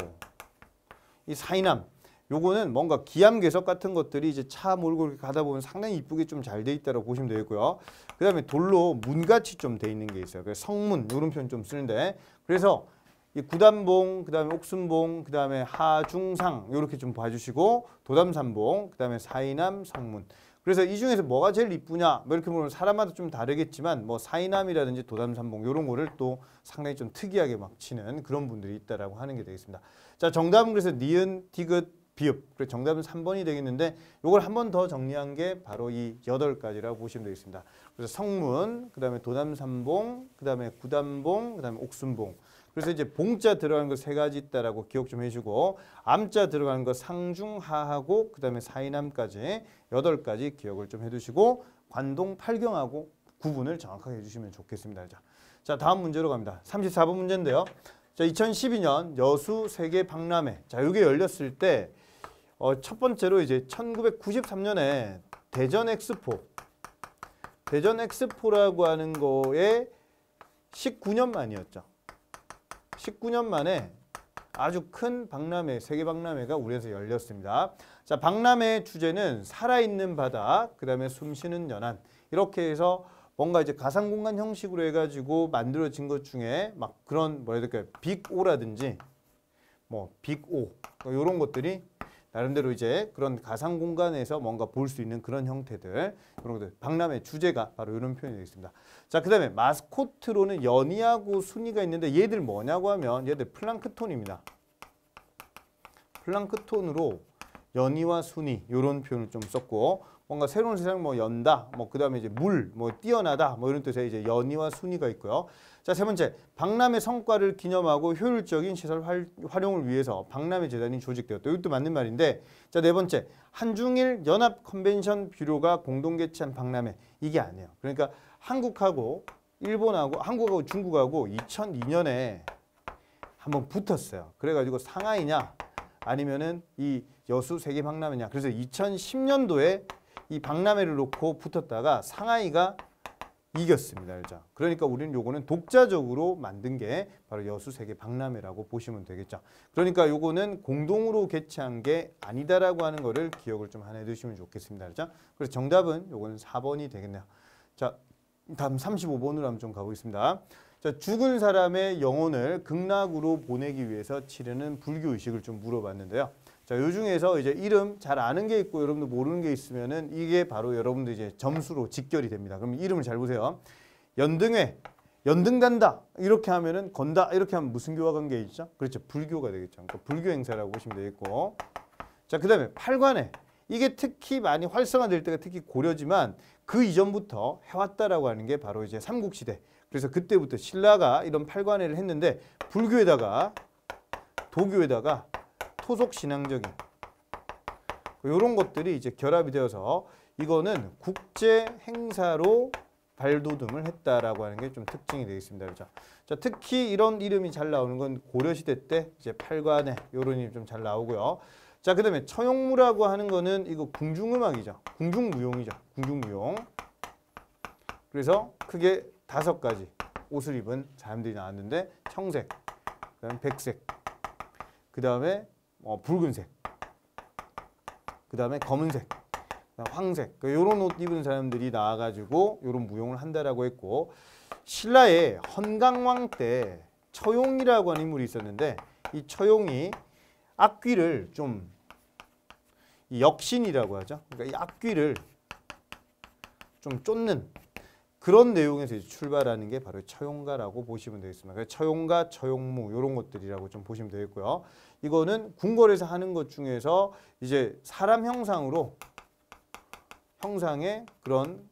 이 사이남 요거는 뭔가 기암괴석 같은 것들이 이제 차 몰고 이렇게 가다 보면 상당히 이쁘게 좀 잘 돼 있다고 보시면 되겠고요. 그다음에 돌로 문같이 좀 돼 있는 게 있어요. 그래서 성문 요런 표현 좀 쓰는데 그래서 이 구담봉, 그다음에 옥순봉, 그다음에 하중상 요렇게 좀 봐주시고 도담삼봉, 그다음에 사이남, 성문. 그래서 이 중에서 뭐가 제일 이쁘냐? 뭐 이렇게 보면 사람마다 좀 다르겠지만 뭐 사이남이라든지 도담삼봉 요런 거를 또 상당히 좀 특이하게 막 치는 그런 분들이 있다라고 하는 게 되겠습니다. 자, 정답은 그래서 니은, 디귿, 비읍. 그래서 정답은 3번이 되겠는데 요걸 한 번 더 정리한 게 바로 이 8가지라고 보시면 되겠습니다. 그래서 성문, 그다음에 도담삼봉, 그다음에 구담봉, 그다음에 옥순봉. 그래서 이제 봉자 들어가는 거 3가지 있다라고 기억 좀 해주고 암자 들어가는 거 상중하하고 그다음에 사이남까지 8가지 기억을 좀 해두시고 관동 팔경하고 구분을 정확하게 해주시면 좋겠습니다. 자, 다음 문제로 갑니다. 34번 문제인데요. 자, 2012년 여수 세계 박람회. 자, 이게 열렸을 때 첫 번째로 이제 1993년에 대전 엑스포라고 하는 거에 19년 만이었죠. 19년 만에 아주 큰 박람회, 세계 박람회가 우리에서 열렸습니다. 자, 박람회의 주제는 살아있는 바다, 그다음에 숨쉬는 연안. 이렇게 해서 뭔가 이제 가상 공간 형식으로 해가지고 만들어진 것 중에 막 그런 뭐라 해야 될까요? 빅오라든지 뭐 빅오 이런 것들이 나름대로 이제 그런 가상 공간에서 뭔가 볼 수 있는 그런 형태들 이런 것들 박람회 주제가 바로 이런 표현이 되겠습니다. 자, 그다음에 마스코트로는 연희하고 순희가 있는데 얘들 뭐냐고 하면 얘들 플랑크톤입니다. 플랑크톤으로 연희와 순희 이런 표현을 좀 썼고 뭔가 새로운 세상 뭐 연다 뭐 그다음에 이제 물 뭐 뛰어나다 뭐 이런 뜻의 이제 연희와 순희가 있고요. 자, 세 번째 박람회 성과를 기념하고 효율적인 시설 활용을 위해서 박람회 재단이 조직되었다. 이것도 맞는 말인데 자, 네 번째 한중일 연합 컨벤션 뷰로가 공동 개최한 박람회 이게 아니에요. 그러니까 한국하고 일본하고 한국하고 중국하고 2002년에 한번 붙었어요. 그래가지고 상하이냐 아니면은 이 여수 세계 박람회냐. 그래서 2010년도에 이 박람회를 놓고 붙었다가 상하이가 이겼습니다. 그렇죠? 그러니까 우리는 요거는 독자적으로 만든 게 바로 여수 세계 박람회라고 보시면 되겠죠. 그러니까 요거는 공동으로 개최한 게 아니다라고 하는 거를 기억을 좀 하나 해두시면 좋겠습니다. 그렇죠? 그래서 정답은 요거는 4번이 되겠네요. 자, 다음 35번으로 한번 좀 가보겠습니다. 자, 죽은 사람의 영혼을 극락으로 보내기 위해서 치르는 불교 의식을 좀 물어봤는데요. 자, 요 중에서 이제 이름 잘 아는 게 있고 여러분들 모르는 게 있으면은 이게 바로 여러분들 이제 점수로 직결이 됩니다. 그럼 이름을 잘 보세요. 연등회, 연등 간다 이렇게 하면은 건다 이렇게 하면 무슨 교와 관계 있죠? 그렇죠, 불교가 되겠죠. 그러니까 불교 행사라고 보시면 되겠고. 자, 그다음에 팔관회. 이게 특히 많이 활성화될 때가 특히 고려지만 그 이전부터 해왔다라고 하는 게 바로 이제 삼국시대. 그래서 그때부터 신라가 이런 팔관회를 했는데 불교에다가 도교에다가 토속 신앙적인 이런 것들이 이제 결합이 되어서 이거는 국제 행사로 발돋움을 했다라고 하는 게 좀 특징이 되겠습니다. 그렇죠? 자, 특히 이런 이름이 잘 나오는 건 고려시대 때 이제 팔관회 이런 이름 좀 잘 나오고요. 자, 그다음에 처용무라고 하는 거는 이거 궁중음악이죠. 궁중무용이죠. 궁중무용. 그래서 크게 5가지 옷을 입은 사람들이 나왔는데 청색, 그다음에 백색, 그다음에 붉은색, 그다음에 검은색, 황색 이런 옷 입은 사람들이 나와가지고 이런 무용을 한다라고 했고 신라의 헌강왕 때 처용이라고 하는 인물이 있었는데 이 처용이 악귀를 좀 역신이라고 하죠. 그러니까 이 악귀를 좀 쫓는 그런 내용에서 이제 출발하는 게 바로 처용가라고 보시면 되겠습니다. 그래서 처용가, 처용무 이런 것들이라고 좀 보시면 되겠고요. 이거는 궁궐에서 하는 것 중에서 이제 사람 형상으로 형상의 그런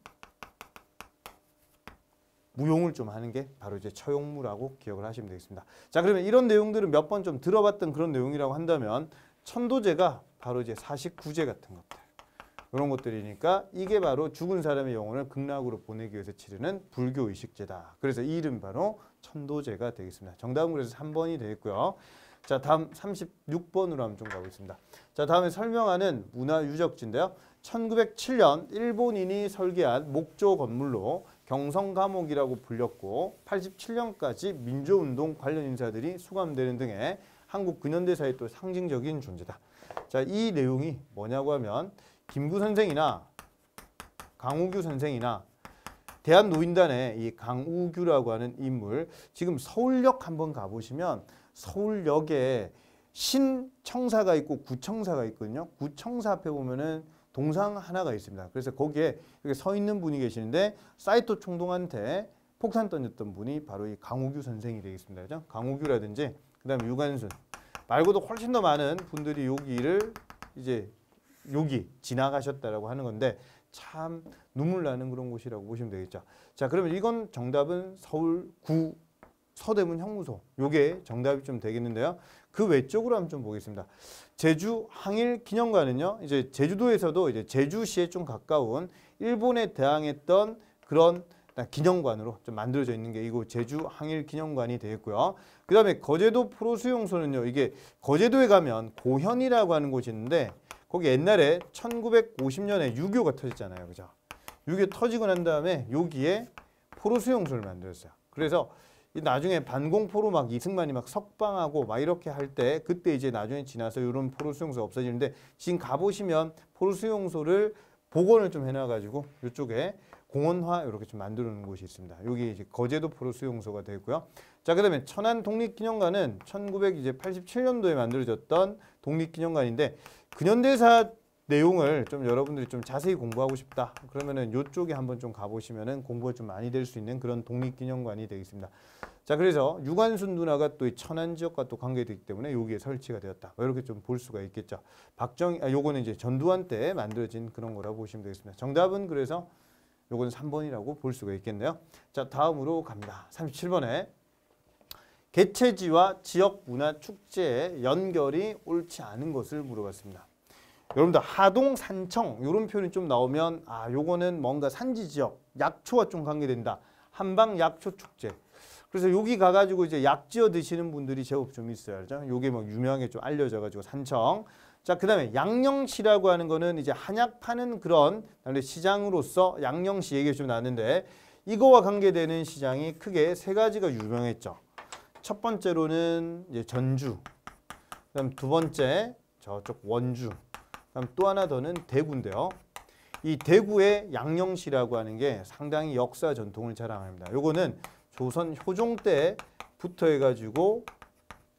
무용을 좀 하는 게 바로 이제 처용무라고 기억을 하시면 되겠습니다. 자, 그러면 이런 내용들은 몇 번 좀 들어봤던 그런 내용이라고 한다면 천도제가 바로 이제 49제 같은 것들. 이런 것들이니까 이게 바로 죽은 사람의 영혼을 극락으로 보내기 위해서 치르는 불교 의식제다. 그래서 이 이름이 바로 천도제가 되겠습니다. 정답은 그래서 3번이 되겠고요. 자, 다음 36번으로 한번 좀 가보겠습니다. 자, 다음에 설명하는 문화유적지인데요. 1907년 일본인이 설계한 목조 건물로 경성감옥이라고 불렸고 87년까지 민주운동 관련 인사들이 수감되는 등의 한국 근현대사의 또 상징적인 존재다. 자, 이 내용이 뭐냐고 하면 김구 선생이나 강우규 선생이나 대한노인단의 이 강우규라고 하는 인물, 지금 서울역 한번 가보시면 서울역에 신청사가 있고 구청사가 있거든요. 구청사 앞에 보면은 동상 하나가 있습니다. 그래서 거기에 이렇게 서 있는 분이 계시는데 사이토 총독한테 폭탄 던졌던 분이 바로 이 강우규 선생이 되겠습니다. 그죠? 강우규라든지 그다음에 유관순 말고도 훨씬 더 많은 분들이 여기를 이제 여기 지나가셨다라고 하는 건데 참 눈물 나는 그런 곳이라고 보시면 되겠죠. 자, 그러면 이건 정답은 서울구 서대문 형무소. 요게 정답이 좀 되겠는데요. 그 외쪽으로 한번 좀 보겠습니다. 제주 항일기념관은요. 이제 제주도에서도 이제 제주시에 좀 가까운 일본에 대항했던 그런 기념관으로 좀 만들어져 있는 게 이곳 제주 항일기념관이 되겠고요. 그다음에 거제도 포로수용소는요. 이게 거제도에 가면 고현이라고 하는 곳이 있는데 거기 옛날에 1950년에 6.25가 터졌잖아요. 그죠? 6.25 터지고 난 다음에 여기에 포로수용소를 만들었어요. 그래서 나중에 반공포로 막 이승만이 막 석방하고 막 이렇게 할 때 그때 이제 나중에 지나서 이런 포로수용소가 없어지는데 지금 가보시면 포로수용소를 복원을 좀 해놔가지고 이쪽에 공원화 이렇게 좀 만들어 놓은 곳이 있습니다. 여기 이제 거제도 포로수용소가 되고요. 자, 그다음에 천안 독립기념관은 1987년도에 만들어졌던 독립기념관인데 근현대사 내용을 좀 여러분들이 좀 자세히 공부하고 싶다. 그러면은 이쪽에 한번 좀 가보시면은 공부가 좀 많이 될 수 있는 그런 독립기념관이 되겠습니다. 자, 그래서 유관순 누나가 또 이 천안 지역과 또 관계되기 때문에 여기에 설치가 되었다. 이렇게 좀 볼 수가 있겠죠. 요거는 이제 전두환 때 만들어진 그런 거라고 보시면 되겠습니다. 정답은 그래서 요건 3번이라고 볼 수가 있겠네요. 자, 다음으로 갑니다. 37번에 개최지와 지역 문화 축제의 연결이 옳지 않은 것을 물어봤습니다. 여러분들 하동, 산청 이런 표현이 좀 나오면 요거는 뭔가 산지 지역, 약초와 좀 관계된다. 한방 약초 축제. 그래서 여기 가가지고 이제 약 지어 드시는 분들이 제법 좀 있어요. 그렇죠? 요게 뭐 유명하게 좀 알려져가지고 산청. 자, 그다음에 양령시라고 하는 거는 이제 한약 파는 그런 시장으로서 양령시 얘기가 좀 나는데 이거와 관계되는 시장이 크게 세 가지가 유명했죠. 첫 번째로는 이제 전주. 그다음 두 번째 저쪽 원주. 그다음 또 하나 더는 대구인데요. 이 대구의 양령시라고 하는 게 상당히 역사 전통을 자랑합니다. 요거는 조선 효종 때부터 해가지고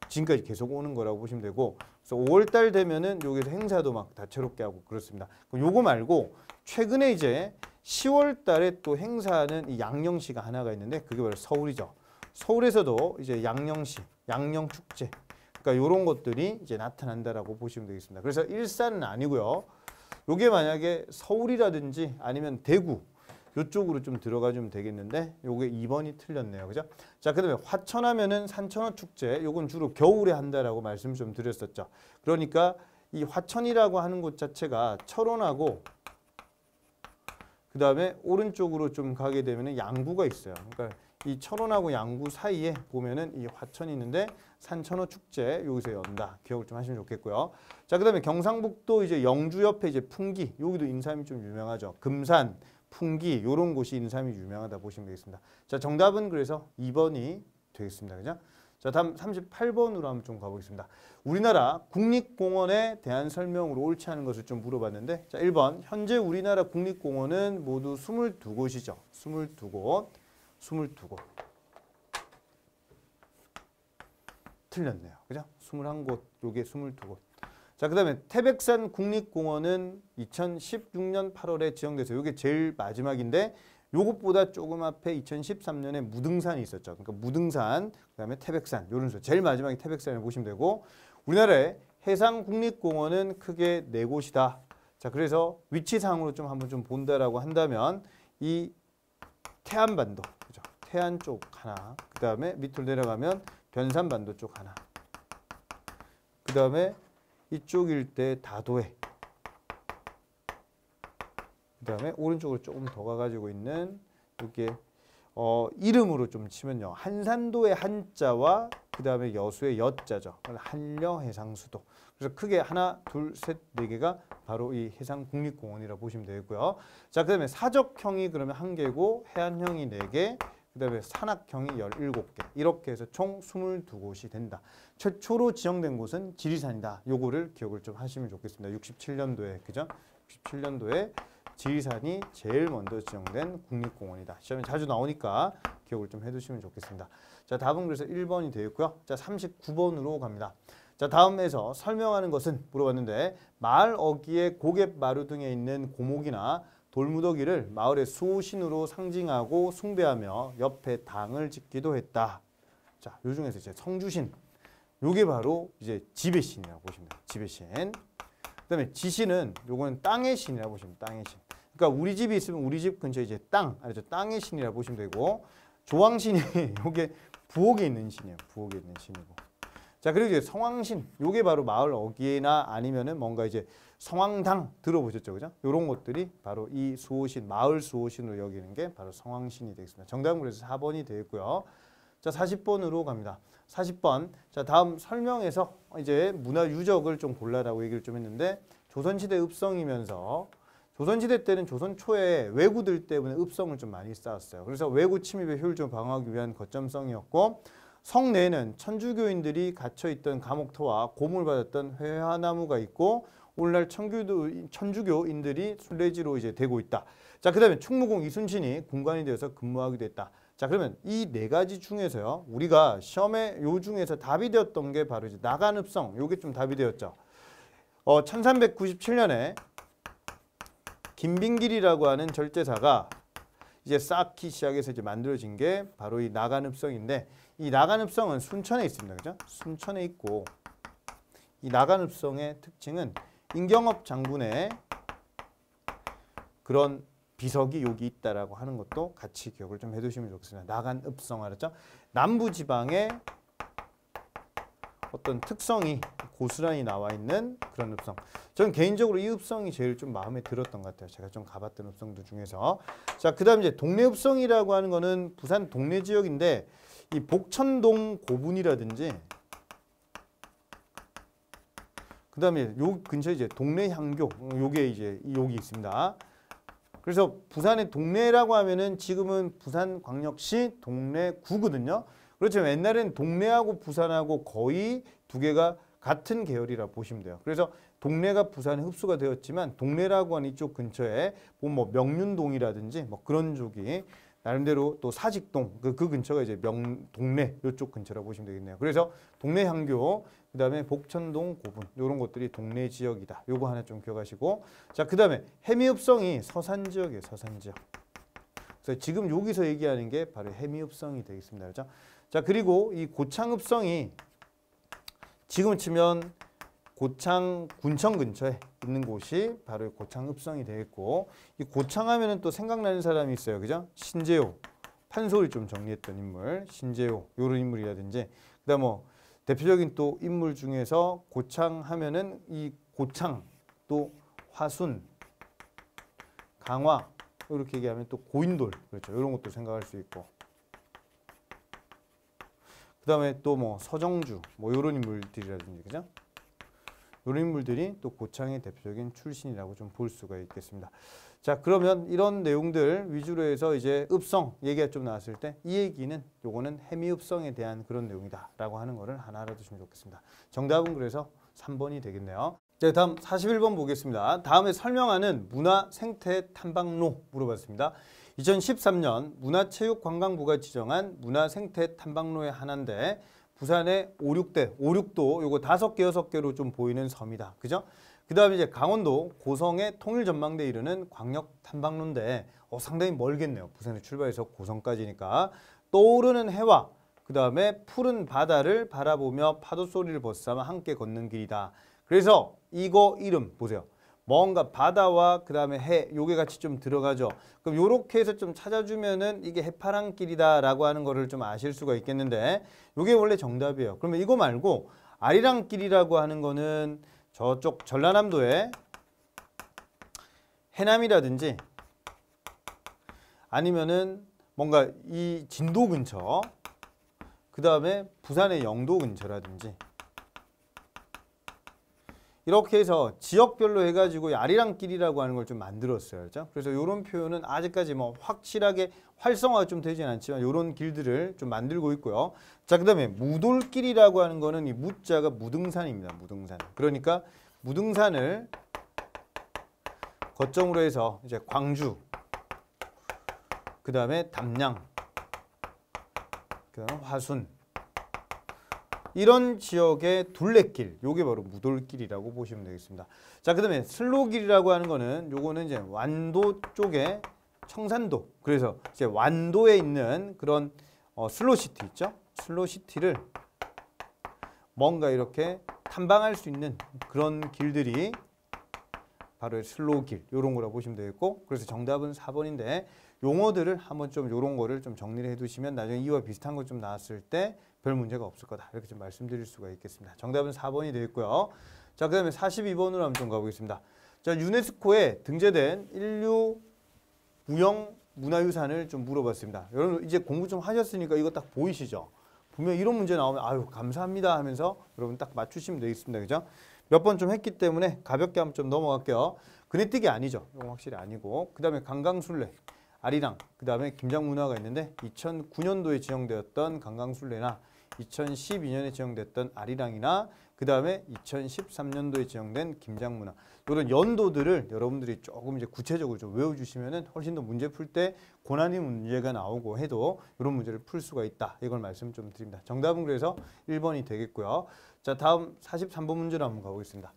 지금까지 계속 오는 거라고 보시면 되고, 그래서 5월달 되면은 여기서 행사도 막 다채롭게 하고 그렇습니다. 요거 말고 최근에 이제 10월달에 또 행사하는 이 양령시가 하나가 있는데 그게 바로 서울이죠. 서울에서도 이제 양령시, 양령축제, 그러니까 이런 것들이 이제 나타난다라고 보시면 되겠습니다. 그래서 일산은 아니고요. 요게 만약에 서울이라든지 아니면 대구 이쪽으로 좀 들어가 주면 되겠는데 요게 2번이 틀렸네요. 그죠? 자, 그다음에 화천하면은 산천어 축제. 요건 주로 겨울에 한다라고 말씀 좀 드렸었죠. 그러니까 이 화천이라고 하는 곳 자체가 철원하고 그다음에 오른쪽으로 좀 가게 되면은 양구가 있어요. 그러니까 이 철원하고 양구 사이에 보면은 이 화천이 있는데 산천어 축제 여기서 연다. 기억을 좀 하시면 좋겠고요. 자, 그다음에 경상북도 이제 영주 옆에 이제 풍기, 여기도 인삼이 좀 유명하죠. 금산, 풍기 이런 곳이 인삼이 유명하다 보시면 되겠습니다. 자, 정답은 그래서 2번이 되겠습니다. 그죠? 자, 다음 38번으로 한번 좀 가보겠습니다. 우리나라 국립공원에 대한 설명으로 옳지 않은 것을 좀 물어봤는데, 자, 1번 현재 우리나라 국립공원은 모두 22곳이죠. 22곳. 22곳. 틀렸네요. 그죠? 21곳, 요게 22곳. 자, 그다음에 태백산 국립공원은 2016년 8월에 지정돼서 요게 제일 마지막인데 요것보다 조금 앞에 2013년에 무등산이 있었죠. 그러니까 무등산, 그다음에 태백산 요런 수. 제일 마지막에 태백산을 보시면 되고 우리나라의 해상 국립공원은 크게 4곳이다. 자, 그래서 위치상으로 좀 한번 좀 본다라고 한다면 이 태안반도, 그죠? 태안 쪽 하나. 그다음에 밑으로 내려가면 변산반도 쪽 하나. 그다음에 이쪽 일대 다도해. 그다음에 오른쪽으로 조금 더 가가지고 있는 이게 이름으로 좀 치면요. 한산도의 한자와 그 다음에 여수의 여자죠. 한려해상수도. 그래서 크게 하나, 둘, 셋, 네 개가 바로 이 해상국립공원이라고 보시면 되고요. 자, 그 다음에 사적형이 그러면 1개고 해안형이 4개, 그 다음에 산악형이 17개. 이렇게 해서 총 22곳이 된다. 최초로 지정된 곳은 지리산이다. 요거를 기억을 좀 하시면 좋겠습니다. 67년도에, 그죠? 67년도에 지리산이 제일 먼저 지정된 국립공원이다. 시험에 자주 나오니까 기억을 좀 해두시면 좋겠습니다. 자, 답은 그래서 1번이 되어 있고요. 자, 39번으로 갑니다. 자, 다음에서 설명하는 것은 물어봤는데 마을 어귀에 고갯 마루 등에 있는 고목이나 돌무더기를 마을의 수호신으로 상징하고 숭배하며 옆에 당을 짓기도 했다. 자, 요 중에서 이제 성주신, 요게 바로 이제 지배 신이라고 보시면 돼요. 지배 신. 그다음에 지신은 요거는 땅의 신이라고 보시면 돼요. 땅의 신. 그러니까 우리 집이 있으면 우리 집 근처에 이제 땅, 알죠? 땅의 신이라고 보시면 되고, 조왕신이 요게 부엌에 있는 신이에요. 부엌에 있는 신이고. 자, 그리고 이제 성황신, 요게 바로 마을 어귀나 아니면은 뭔가 이제 성황당 들어보셨죠, 그죠? 요런 것들이 바로 이 수호신, 마을 수호신으로 여기는 게 바로 성황신이 되겠습니다. 정답은 그래서 4번이 되겠고요. 자, 40번으로 갑니다. 40번. 자, 다음 설명에서 이제 문화 유적을 좀 골라라고 얘기를 좀 했는데, 조선시대 읍성이면서 조선시대 때는 조선 초에 왜구들 때문에 읍성을 좀 많이 쌓았어요. 그래서 왜구 침입의 효율을 좀 방어하기 위한 거점성이었고, 성 내에는 천주교인들이 갇혀있던 감옥터와 고문을 받았던 회화나무가 있고, 오늘날 천주교인들이 순례지로 이제 되고 있다. 자, 그 다음에 충무공 이순신이 군관이 되어서 근무하기도 했다. 자, 그러면 이 4가지 중에서요, 우리가 시험에 요 중에서 답이 되었던 게 바로 이제 나간읍성, 요게 좀 답이 되었죠. 1397년에 김빙길이라고 하는 절제사가 이제 쌓기 시작해서 이제 만들어진 게 바로 이 나간읍성인데, 이 나간읍성은 순천에 있습니다. 그죠? 순천에 있고, 이 나간읍성의 특징은 임경업 장군의 그런 비석이 여기 있다라고 하는 것도 같이 기억을 좀 해두시면 좋겠습니다. 나간읍성 알았죠? 남부지방의 어떤 특성이 고스란히 나와 있는 그런 읍성. 저는 개인적으로 이 읍성이 제일 좀 마음에 들었던 것 같아요. 제가 좀 가봤던 읍성들 중에서. 자, 그 다음 이제 동네 읍성이라고 하는 거는 부산 동네 지역인데, 이 복천동 고분이라든지, 그 다음에 요 근처에 이제 동네 향교, 요게 이제 여기 있습니다. 그래서 부산의 동네라고 하면은 지금은 부산광역시 동래구거든요. 그렇지만 옛날에는 동래하고 부산하고 거의 두 개가 같은 계열이라 보시면 돼요. 그래서 동래가 부산에 흡수가 되었지만 동래라고 하는 이쪽 근처에 뭐 명륜동이라든지 뭐 그런 쪽이 나름대로 또 사직동 그 근처가 이제 동래 이쪽 근처라고 보시면 되겠네요. 그래서 동래 향교, 그다음에 복천동 고분 이런 것들이 동래 지역이다. 요거 하나 좀 기억하시고, 자, 그다음에 해미읍성이 서산 지역이에요. 서산 지역. 그래서 지금 여기서 얘기하는 게 바로 해미읍성이 되겠습니다. 그렇죠? 자, 그리고 이 고창읍성이 지금 치면 고창 군청 근처에 있는 곳이 바로 고창읍성이 되겠고, 이 고창하면은 또 생각나는 사람이 있어요. 그죠? 신재호, 판소를 좀 정리했던 인물, 신재호 이런 인물이라든지, 그다음 뭐 대표적인 또 인물 중에서 고창하면은 이 고창 또 화순, 강화 이렇게 얘기하면 또 고인돌, 그렇죠? 이런 것도 생각할 수 있고, 그다음에 또 뭐 서정주 뭐 이런 인물들이라든지, 그죠? 이런 인물들이 또 고창의 대표적인 출신이라고 좀 볼 수가 있겠습니다. 자, 그러면 이런 내용들 위주로 해서 이제 읍성 얘기가 좀 나왔을 때 이 얘기는 요거는 해미읍성에 대한 그런 내용이다라고 하는 거를 하나 알아두시면 좋겠습니다. 정답은 그래서 3번이 되겠네요. 자, 다음 41번 보겠습니다. 다음에 설명하는 문화 생태 탐방로 물어봤습니다. 2013년 문화체육관광부가 지정한 문화 생태 탐방로의 하나인데, 부산의 5,6도 요거 5개, 6개로 좀 보이는 섬이다. 그죠? 그 다음에 이제 강원도 고성의 통일전망대에 이르는 광역 탐방로인데, 상당히 멀겠네요. 부산에 출발해서 고성까지니까. 떠오르는 해와 그 다음에 푸른 바다를 바라보며 파도 소리를 벗삼아 함께 걷는 길이다. 그래서 이거 이름 보세요. 뭔가 바다와 그 다음에 해 요게 같이 좀 들어가죠. 그럼 요렇게 해서 좀 찾아주면은 이게 해파랑길이다라고 하는 거를 좀 아실 수가 있겠는데, 요게 원래 정답이에요. 그러면 이거 말고 아리랑길이라고 하는 거는 저쪽 전라남도에 해남이라든지 아니면은 뭔가 이 진도 근처 그 다음에 부산의 영도 근처라든지 이렇게 해서 지역별로 해가지고 아리랑길이라고 하는 걸 좀 만들었어요. 그렇죠? 그래서 이런 표현은 아직까지 뭐 확실하게 활성화가 좀 되진 않지만 이런 길들을 좀 만들고 있고요. 자, 그 다음에 무돌길이라고 하는 거는 이 무자가 무등산입니다. 무등산. 그러니까 무등산을 거점으로 해서 이제 광주, 그 다음에 담양, 그 다음에 화순, 이런 지역의 둘레길, 요게 바로 무돌길이라고 보시면 되겠습니다. 자, 그 다음에 슬로길이라고 하는 거는 요거는 이제 완도 쪽에 청산도, 그래서 이제 완도에 있는 그런 슬로시티 있죠? 슬로시티를 뭔가 이렇게 탐방할 수 있는 그런 길들이 바로 슬로길, 요런 거라고 보시면 되겠고, 그래서 정답은 4번인데 용어들을 한번 좀 요런 거를 좀 정리를 해 두시면 나중에 이와 비슷한 거 좀 나왔을 때 별 문제가 없을 거다. 이렇게 좀 말씀드릴 수가 있겠습니다. 정답은 4번이 되겠고요. 자, 그 다음에 42번으로 한번 좀 가보겠습니다. 자, 유네스코에 등재된 인류 무형 문화유산을 좀 물어봤습니다. 여러분 이제 공부 좀 하셨으니까 이거 딱 보이시죠? 분명 이런 문제 나오면 아유 감사합니다 하면서 여러분 딱 맞추시면 되겠습니다. 그죠? 몇 번 좀 했기 때문에 가볍게 한번 좀 넘어갈게요. 그네뜨기 아니죠. 이건 확실히 아니고. 그 다음에 강강술래, 아리랑, 그 다음에 김장문화가 있는데 2009년도에 지정되었던 강강술래나 2012년에 지정됐던 아리랑이나 그 다음에 2013년도에 지정된 김장문화, 이런 연도들을 여러분들이 조금 이제 구체적으로 좀 외워주시면은 훨씬 더 문제 풀 때 고난이 문제가 나오고 해도 이런 문제를 풀 수가 있다. 이걸 말씀 좀 드립니다. 정답은 그래서 1번이 되겠고요. 자, 다음 43번 문제로 한번 가보겠습니다.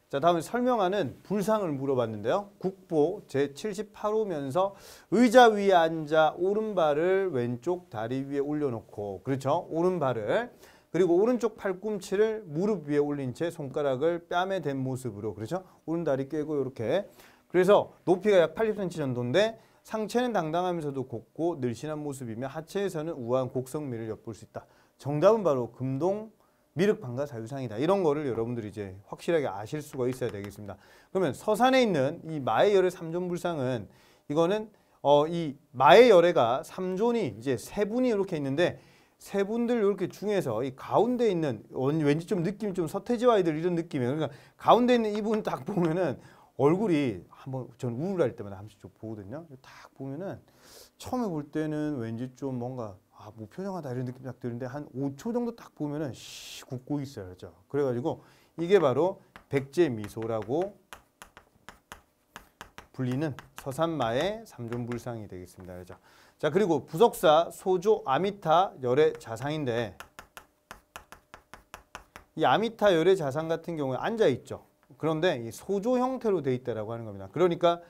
자, 다음에 설명하는 불상을 물어봤는데요. 국보 제78호면서 의자 위에 앉아 오른발을 왼쪽 다리 위에 올려놓고, 그렇죠? 오른발을, 그리고 오른쪽 팔꿈치를 무릎 위에 올린 채 손가락을 뺨에 댄 모습으로, 그렇죠? 오른다리 꿰고 이렇게. 그래서 높이가 약 80cm 정도인데 상체는 당당하면서도 곱고 늘씬한 모습이며 하체에서는 우아한 곡성미를 엿볼 수 있다. 정답은 바로 금동 미륵방가 사유상이다. 이런 거를 여러분들이 이제 확실하게 아실 수가 있어야 되겠습니다. 그러면 서산에 있는 이 마의열의 삼존불상은 이거는 이 마의열애가 3존이 이제 세 분이 이렇게 있는데 세 분들 이렇게 중에서 이 가운데 있는 왠지 좀 느낌이 좀 서태지와 아이들 이런 느낌이에요. 그러니까 가운데 있는 이분 딱 보면은 얼굴이 한번 전 우울할 때마다 한 번씩 좀 보거든요. 딱 보면은 처음에 볼 때는 왠지 좀 뭔가 무표정하다 이런 느낌이 딱 드는데 한 5초 정도 딱 보면은 굳고 있어요. 그렇죠? 그래가지고 이게 바로 백제미소라고 불리는 서산마의 삼존불상이 되겠습니다. 그렇죠? 자, 그리고 부석사 소조 아미타 열애 자상인데 이 아미타 열애 자상 같은 경우에 앉아 있죠. 그런데 이 소조 형태로 돼 있다라고 하는 겁니다. 그러니까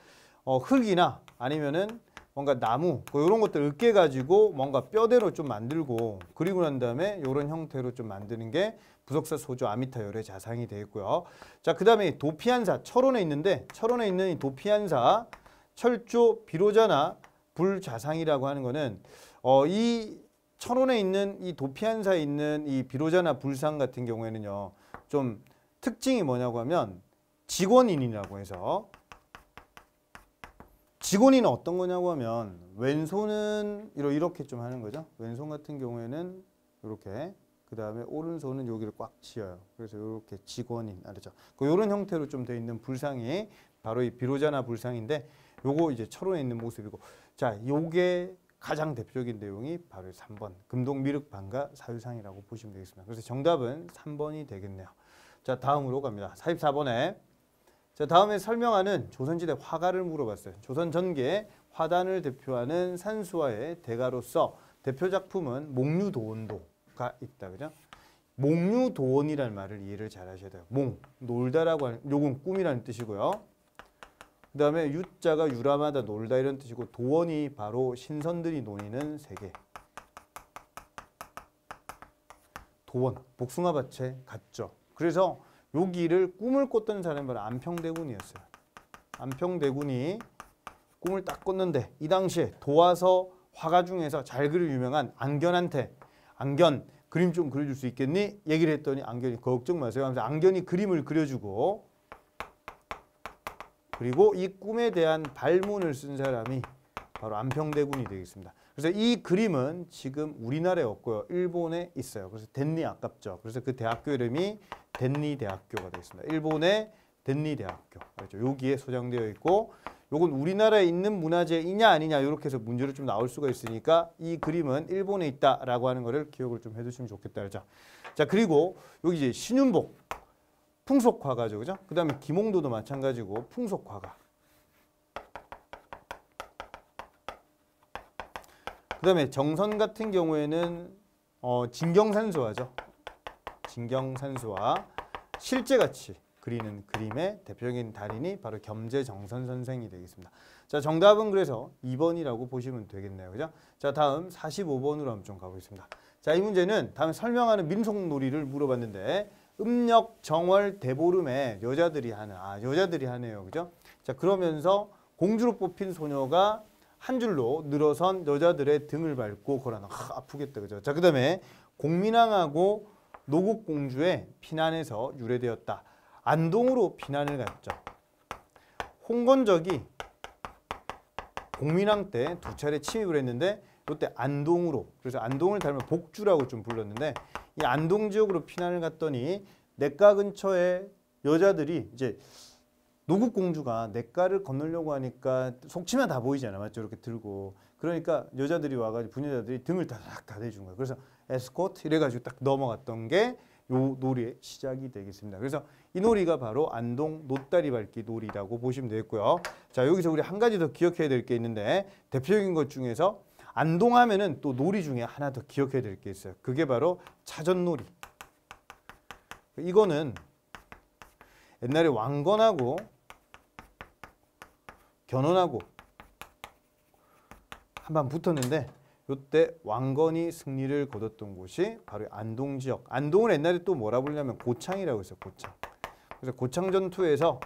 흙이나 아니면은 뭔가 나무 이런 것들 으깨 가지고 뭔가 뼈대로 좀 만들고 그리고 난 다음에 이런 형태로 좀 만드는 게 부석사 소조 아미타 열애 자상이 되겠고요. 자, 그 다음에 도피한사 철원에 있는데 철원에 있는 이 도피한사 철조 비로자나 불자상이라고 하는 거는 이 철원에 있는 이 도피한사에 있는 이 비로자나 불상 같은 경우에는요 좀 특징이 뭐냐고 하면 직원인이라고 해서 직원인은 어떤 거냐고 하면 왼손은 이렇게 좀 하는 거죠. 왼손 같은 경우에는 이렇게, 그 다음에 오른손은 여기를 꽉 쥐어요. 그래서 이렇게 직원인, 알죠? 이런 형태로 좀 돼 있는 불상이 바로 이 비로자나 불상인데 요거 이제 철원에 있는 모습이고, 자, 요게 가장 대표적인 내용이 바로 3번 금동 미륵방가 사유상이라고 보시면 되겠습니다. 그래서 정답은 3번이 되겠네요. 자, 다음으로 갑니다. 44번에 자, 다음에 설명하는 조선시대 화가를 물어봤어요. 조선 전기의 화단을 대표하는 산수화의 대가로서 대표 작품은 목류도원도가 있다. 그죠? 목류도원이라는 말을 이해를 잘 하셔야 돼요. 몽, 놀다라고 하는, 요건 꿈이라는 뜻이고요. 그 다음에 유자가 유람하다, 놀다 이런 뜻이고, 도원이 바로 신선들이 노니는 세계. 도원, 복숭아밭에 갔죠. 그래서 여기를 꿈을 꿨던 사람이 바로 안평대군이었어요. 안평대군이 꿈을 딱 꿨는데 이 당시에 도화서 화가 중에서 잘 그릴 유명한 안견한테 안견 그림 좀 그려줄 수 있겠니? 얘기를 했더니 안견이 걱정 마세요 하면서 안견이 그림을 그려주고, 그리고 이 꿈에 대한 발문을 쓴 사람이 바로 안평대군이 되겠습니다. 그래서 이 그림은 지금 우리나라에 없고요. 일본에 있어요. 그래서 덴리 아깝죠. 그래서 그 대학교 이름이 덴리 대학교가 되겠습니다. 일본의 덴리 대학교. 그렇죠. 여기에 소장되어 있고 요건 우리나라에 있는 문화재이냐 아니냐 이렇게 해서 문제로 좀 나올 수가 있으니까 이 그림은 일본에 있다라고 하는 거를 기억을 좀 해두시면 좋겠다. 그렇죠. 자, 그리고 여기 이제 신윤복 풍속화가죠. 그죠? 그다음에 김홍도도 마찬가지고 풍속화가. 그다음에 정선 같은 경우에는 진경산수화죠. 진경산수화 실제같이 그리는 그림의 대표적인 달인이 바로 겸재정선 선생이 되겠습니다. 자, 정답은 그래서 2번이라고 보시면 되겠네요. 그죠? 자, 다음 45번으로 한번 좀 가보겠습니다. 자, 이 문제는 다음 설명하는 민속놀이를 물어봤는데 음력 정월 대보름에 여자들이 하네요. 그죠? 자, 그러면서 공주로 뽑힌 소녀가 한 줄로 늘어선 여자들의 등을 밟고 걸어나 아프겠다. 그죠? 자, 그다음에 공민왕하고 노국공주의 피난에서 유래되었다. 안동으로 피난을 갔죠. 홍건적이 공민왕 때 2차례 침입을 했는데 이때 안동으로, 그래서 안동을 닮은 복주라고 좀 불렀는데 이 안동 지역으로 피난을 갔더니 냇가 근처에 여자들이 이제 노국공주가 냇가를 건너려고 하니까 속치면 다 보이잖아, 맞죠? 이렇게 들고. 그러니까 여자들이 와가지고 부녀자들이 등을 다 대준 거예요. 그래서 에스코트 이래가지고 딱 넘어갔던 게 요 놀이의 시작이 되겠습니다. 그래서 이 놀이가 바로 안동 노다리 밟기 놀이라고 보시면 되겠고요. 자, 여기서 우리 한 가지 더 기억해야 될 게 있는데 대표적인 것 중에서 안동하면은 또 놀이 중에 하나 더 기억해야 될 게 있어요. 그게 바로 차전놀이. 이거는 옛날에 왕건하고 견훤하고 한번 붙었는데 이때 왕건이 승리를 거뒀던 곳이 바로 안동 지역. 안동을 옛날에 또 뭐라 부르냐면 고창이라고 했어요. 고창. 그래서 고창 전투에서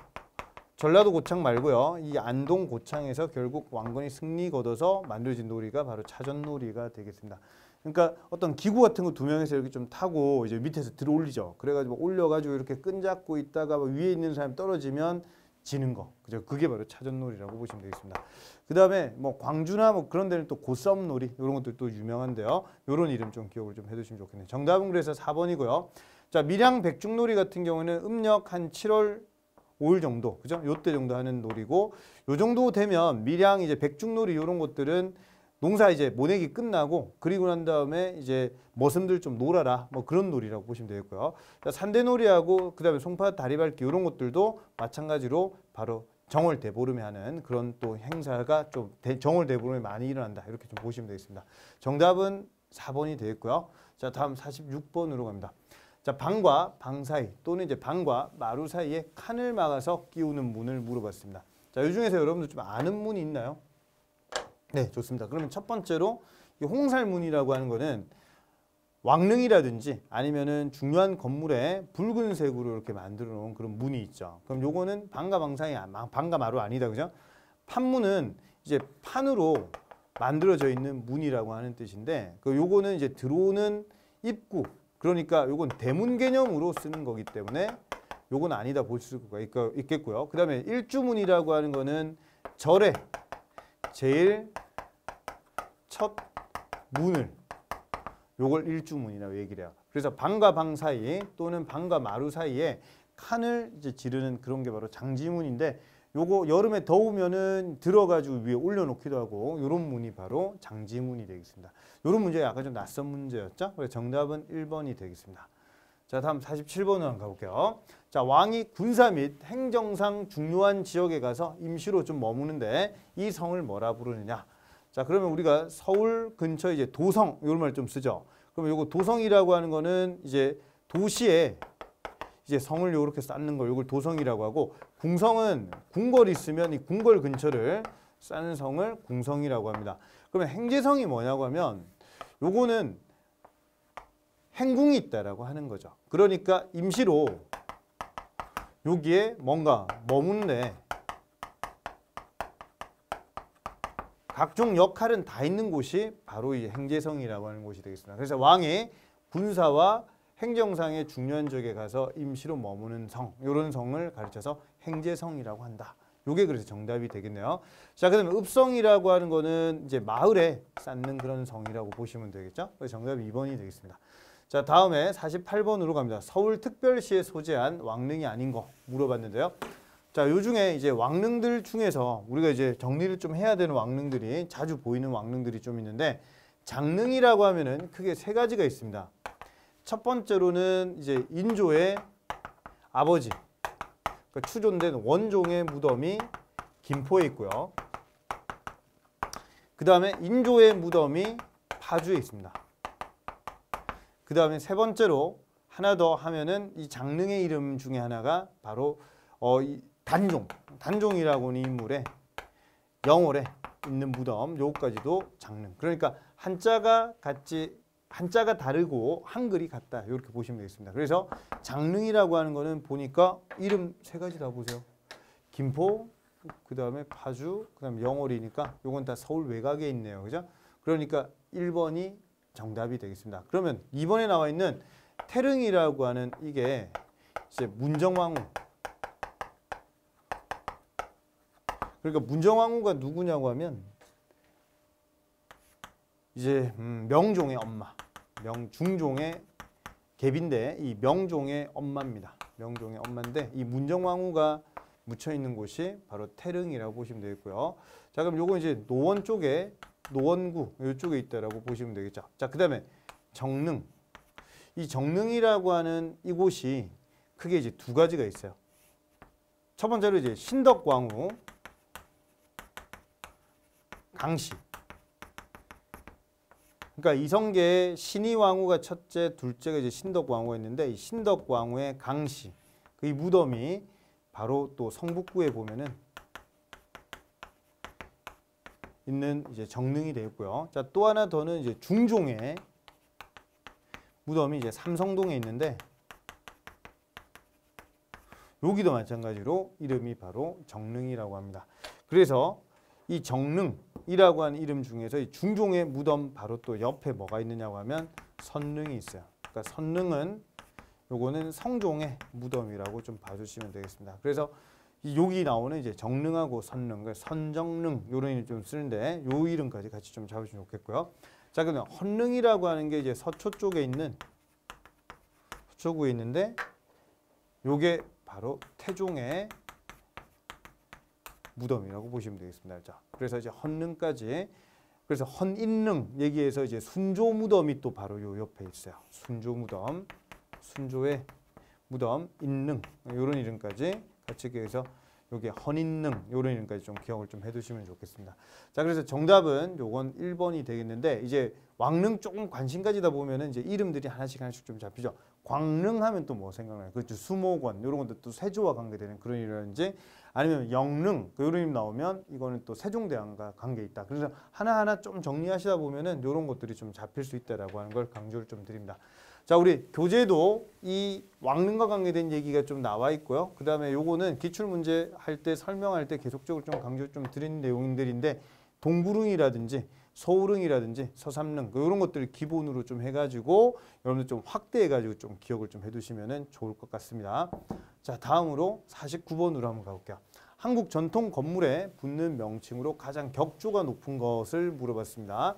전라도 고창 말고요. 이 안동 고창에서 결국 왕건이 승리 거둬서 만들어진 놀이가 바로 차전놀이가 되겠습니다. 그러니까 어떤 기구 같은 거 2명이서 이렇게 좀 타고 이제 밑에서 들어 올리죠. 그래가지고 올려가지고 이렇게 끈잡고 있다가 위에 있는 사람이 떨어지면 지는 거. 그죠? 그게 바로 차전놀이라고 보시면 되겠습니다. 그 다음에 뭐 광주나 뭐 그런 데는 또 고싸움놀이 이런 것도 또 유명한데요. 이런 이름 좀 기억을 좀 해두시면 좋겠네요. 정답은 그래서 4번이고요. 자, 밀양 백중놀이 같은 경우는 음력 한 7월 5일 정도, 그죠? 요때 정도 하는 놀이고, 요 정도 되면 밀양 이제 백중놀이 이런 것들은 농사 이제 모내기 끝나고 그리고 난 다음에 이제 머슴들 좀 놀아라 뭐 그런 놀이라고 보시면 되겠고요. 산대놀이하고 그다음에 송파 다리밟기 이런 것들도 마찬가지로 바로 정월 대보름에 하는 그런 또 행사가 좀 정월 대보름에 많이 일어난다 이렇게 좀 보시면 되겠습니다. 정답은 4번이 되겠고요. 자, 다음 46번으로 갑니다. 자, 방과 방 사이 또는 이제 방과 마루 사이에 칸을 막아서 끼우는 문을 물어봤습니다. 자, 이 중에서 여러분들 좀 아는 문이 있나요? 네, 좋습니다. 그러면 첫 번째로 이 홍살문이라고 하는 거는 왕릉이라든지 아니면은 중요한 건물에 붉은색으로 이렇게 만들어 놓은 그런 문이 있죠. 그럼 요거는 방과 방사이 방과 마루 아니다, 그죠? 판문은 이제 판으로 만들어져 있는 문이라고 하는 뜻인데, 그 요거는 이제 들어오는 입구, 그러니까 요건 대문 개념으로 쓰는 거기 때문에 요건 아니다 볼 수가 있겠고요. 그 다음에 일주문이라고 하는 거는 절에 제일 첫 문을 요걸 일주문이라고 얘기를 해요. 그래서 방과 방 사이 또는 방과 마루 사이에 칸을 이제 지르는 그런 게 바로 장지문인데 요거 여름에 더우면은 들어가지고 위에 올려놓기도 하고 요런 문이 바로 장지문이 되겠습니다. 요런 문제가 약간 좀 낯선 문제였죠. 그래서 정답은 1번이 되겠습니다. 자, 다음 47번으로 한번 가볼게요. 자, 왕이 군사 및 행정상 중요한 지역에 가서 임시로 좀 머무는데 이 성을 뭐라 부르느냐? 자, 그러면 우리가 서울 근처에 이제 도성 이런 말 좀 쓰죠. 그러면 요거 도성이라고 하는 거는 이제 도시에 이제 성을 이렇게 쌓는 걸 이걸 도성이라고 하고, 궁성은 궁궐이 있으면 이 궁궐 근처를 쌓는 성을 궁성이라고 합니다. 그러면 행제성이 뭐냐고 하면 요거는 행궁이 있다라고 하는 거죠. 그러니까 임시로 여기에 뭔가 머무는데 각종 역할은 다 있는 곳이 바로 이 행제성이라고 하는 곳이 되겠습니다. 그래서 왕이 군사와 행정상의 중요한 지역에 가서 임시로 머무는 성, 이런 성을 가르쳐서 행제성이라고 한다. 요게 그래서 정답이 되겠네요. 자, 그다음에 읍성이라고 하는 거는 이제 마을에 쌓는 그런 성이라고 보시면 되겠죠. 그래서 정답이 2번이 되겠습니다. 자, 다음에 48번으로 갑니다. 서울특별시에 소재한 왕릉이 아닌 거 물어봤는데요. 자, 요 중에 이제 왕릉들 중에서 우리가 이제 정리를 좀 해야 되는 왕릉들이 자주 보이는 왕릉들이 좀 있는데 장릉이라고 하면은 크게 세 가지가 있습니다. 첫 번째로는 이제 인조의 아버지, 그러니까 추존된 원종의 무덤이 김포에 있고요. 그 다음에 인조의 무덤이 파주에 있습니다. 그 다음에 세 번째로 하나 더 하면은 이 장릉의 이름 중에 하나가 바로 이 단종이라고 하는 인물의 영월에 있는 무덤, 요까지도 장릉. 그러니까 한자가 다르고 한글이 같다. 이렇게 보시면 되겠습니다. 그래서 장릉이라고 하는 거는 보니까 이름 세 가지 다 보세요. 김포, 그 다음에 파주, 그 다음에 영월이니까 요건 다 서울 외곽에 있네요. 그죠? 그러니까 1번이 정답이 되겠습니다. 그러면 2번에 나와 있는 태릉이라고 하는 이게 이제 문정왕후. 그러니까 문정왕후가 누구냐고 하면 이제 명종의 엄마, 중종의 갭인데 이 명종의 엄마입니다. 명종의 엄마인데 이 문정왕후가 묻혀 있는 곳이 바로 태릉이라고 보시면 되겠고요. 자, 그럼 요거 이제 노원 쪽에 노원구 이쪽에 있다라고 보시면 되겠죠. 자, 그다음에 정릉. 이 정릉이라고 하는 이곳이 크게 이제 두 가지가 있어요. 첫 번째로 이제 신덕왕후 강씨. 그러니까 이성계의 신의왕후가 첫째, 둘째가 이제 신덕왕후가 있는데 이 신덕왕후의 강씨, 그 이 무덤이 바로 또 성북구에 보면은 있는 이제 정릉이 되겠고요. 자, 또 하나 더는 이제 중종의 무덤이 이제 삼성동에 있는데 여기도 마찬가지로 이름이 바로 정릉이라고 합니다. 그래서 이 정릉이라고 하는 이름 중에서 이 중종의 무덤 바로 또 옆에 뭐가 있느냐고 하면 선릉이 있어요. 그러니까 선릉은 요거는 성종의 무덤이라고 좀 봐주시면 되겠습니다. 그래서 여기 나오는 이제 정릉하고 선릉, 선정릉 이런 이름 좀 쓰는데 요 이름까지 같이 좀 잡으시면 좋겠고요. 자, 그다음 헌릉이라고 하는 게 이제 서초 쪽에 있는 서초구에 있는데 요게 바로 태종의 무덤이라고 보시면 되겠습니다. 자, 그래서 이제 헌릉까지, 그래서 헌인릉 얘기해서 이제 순조 무덤이 또 바로 요 옆에 있어요. 순조 무덤, 순조의 무덤, 인릉 이런 이름까지 같이 기해서 여기 헌인릉 이런 이름까지 좀 기억을 좀 해두시면 좋겠습니다. 자, 그래서 정답은 요건 1번이 되겠는데 이제 왕릉 조금 관심 가지다 보면은 이제 이름들이 하나씩 좀 잡히죠. 광릉 하면 또 뭐 생각나요? 그렇죠. 수목원 이런 것도 또 세조와 관계되는 그런 이름인지 아니면 영릉 이런 이름 나오면 이거는 또 세종대왕과 관계 있다. 그래서 하나하나 좀 정리하시다 보면은 이런 것들이 좀 잡힐 수 있다라고 하는 걸 강조를 좀 드립니다. 자, 우리 교재도 이 왕릉과 관계된 얘기가 좀 나와 있고요. 그 다음에 요거는 기출문제 할 때 설명할 때 계속적으로 좀 강조 좀 드린 내용들인데 동구릉이라든지 서울릉이라든지 서삼릉 이런 것들을 기본으로 좀 해가지고 여러분들 좀 확대해가지고 좀 기억을 좀 해두시면 좋을 것 같습니다. 자, 다음으로 49번으로 한번 가볼게요. 한국 전통 건물에 붙는 명칭으로 가장 격조가 높은 것을 물어봤습니다.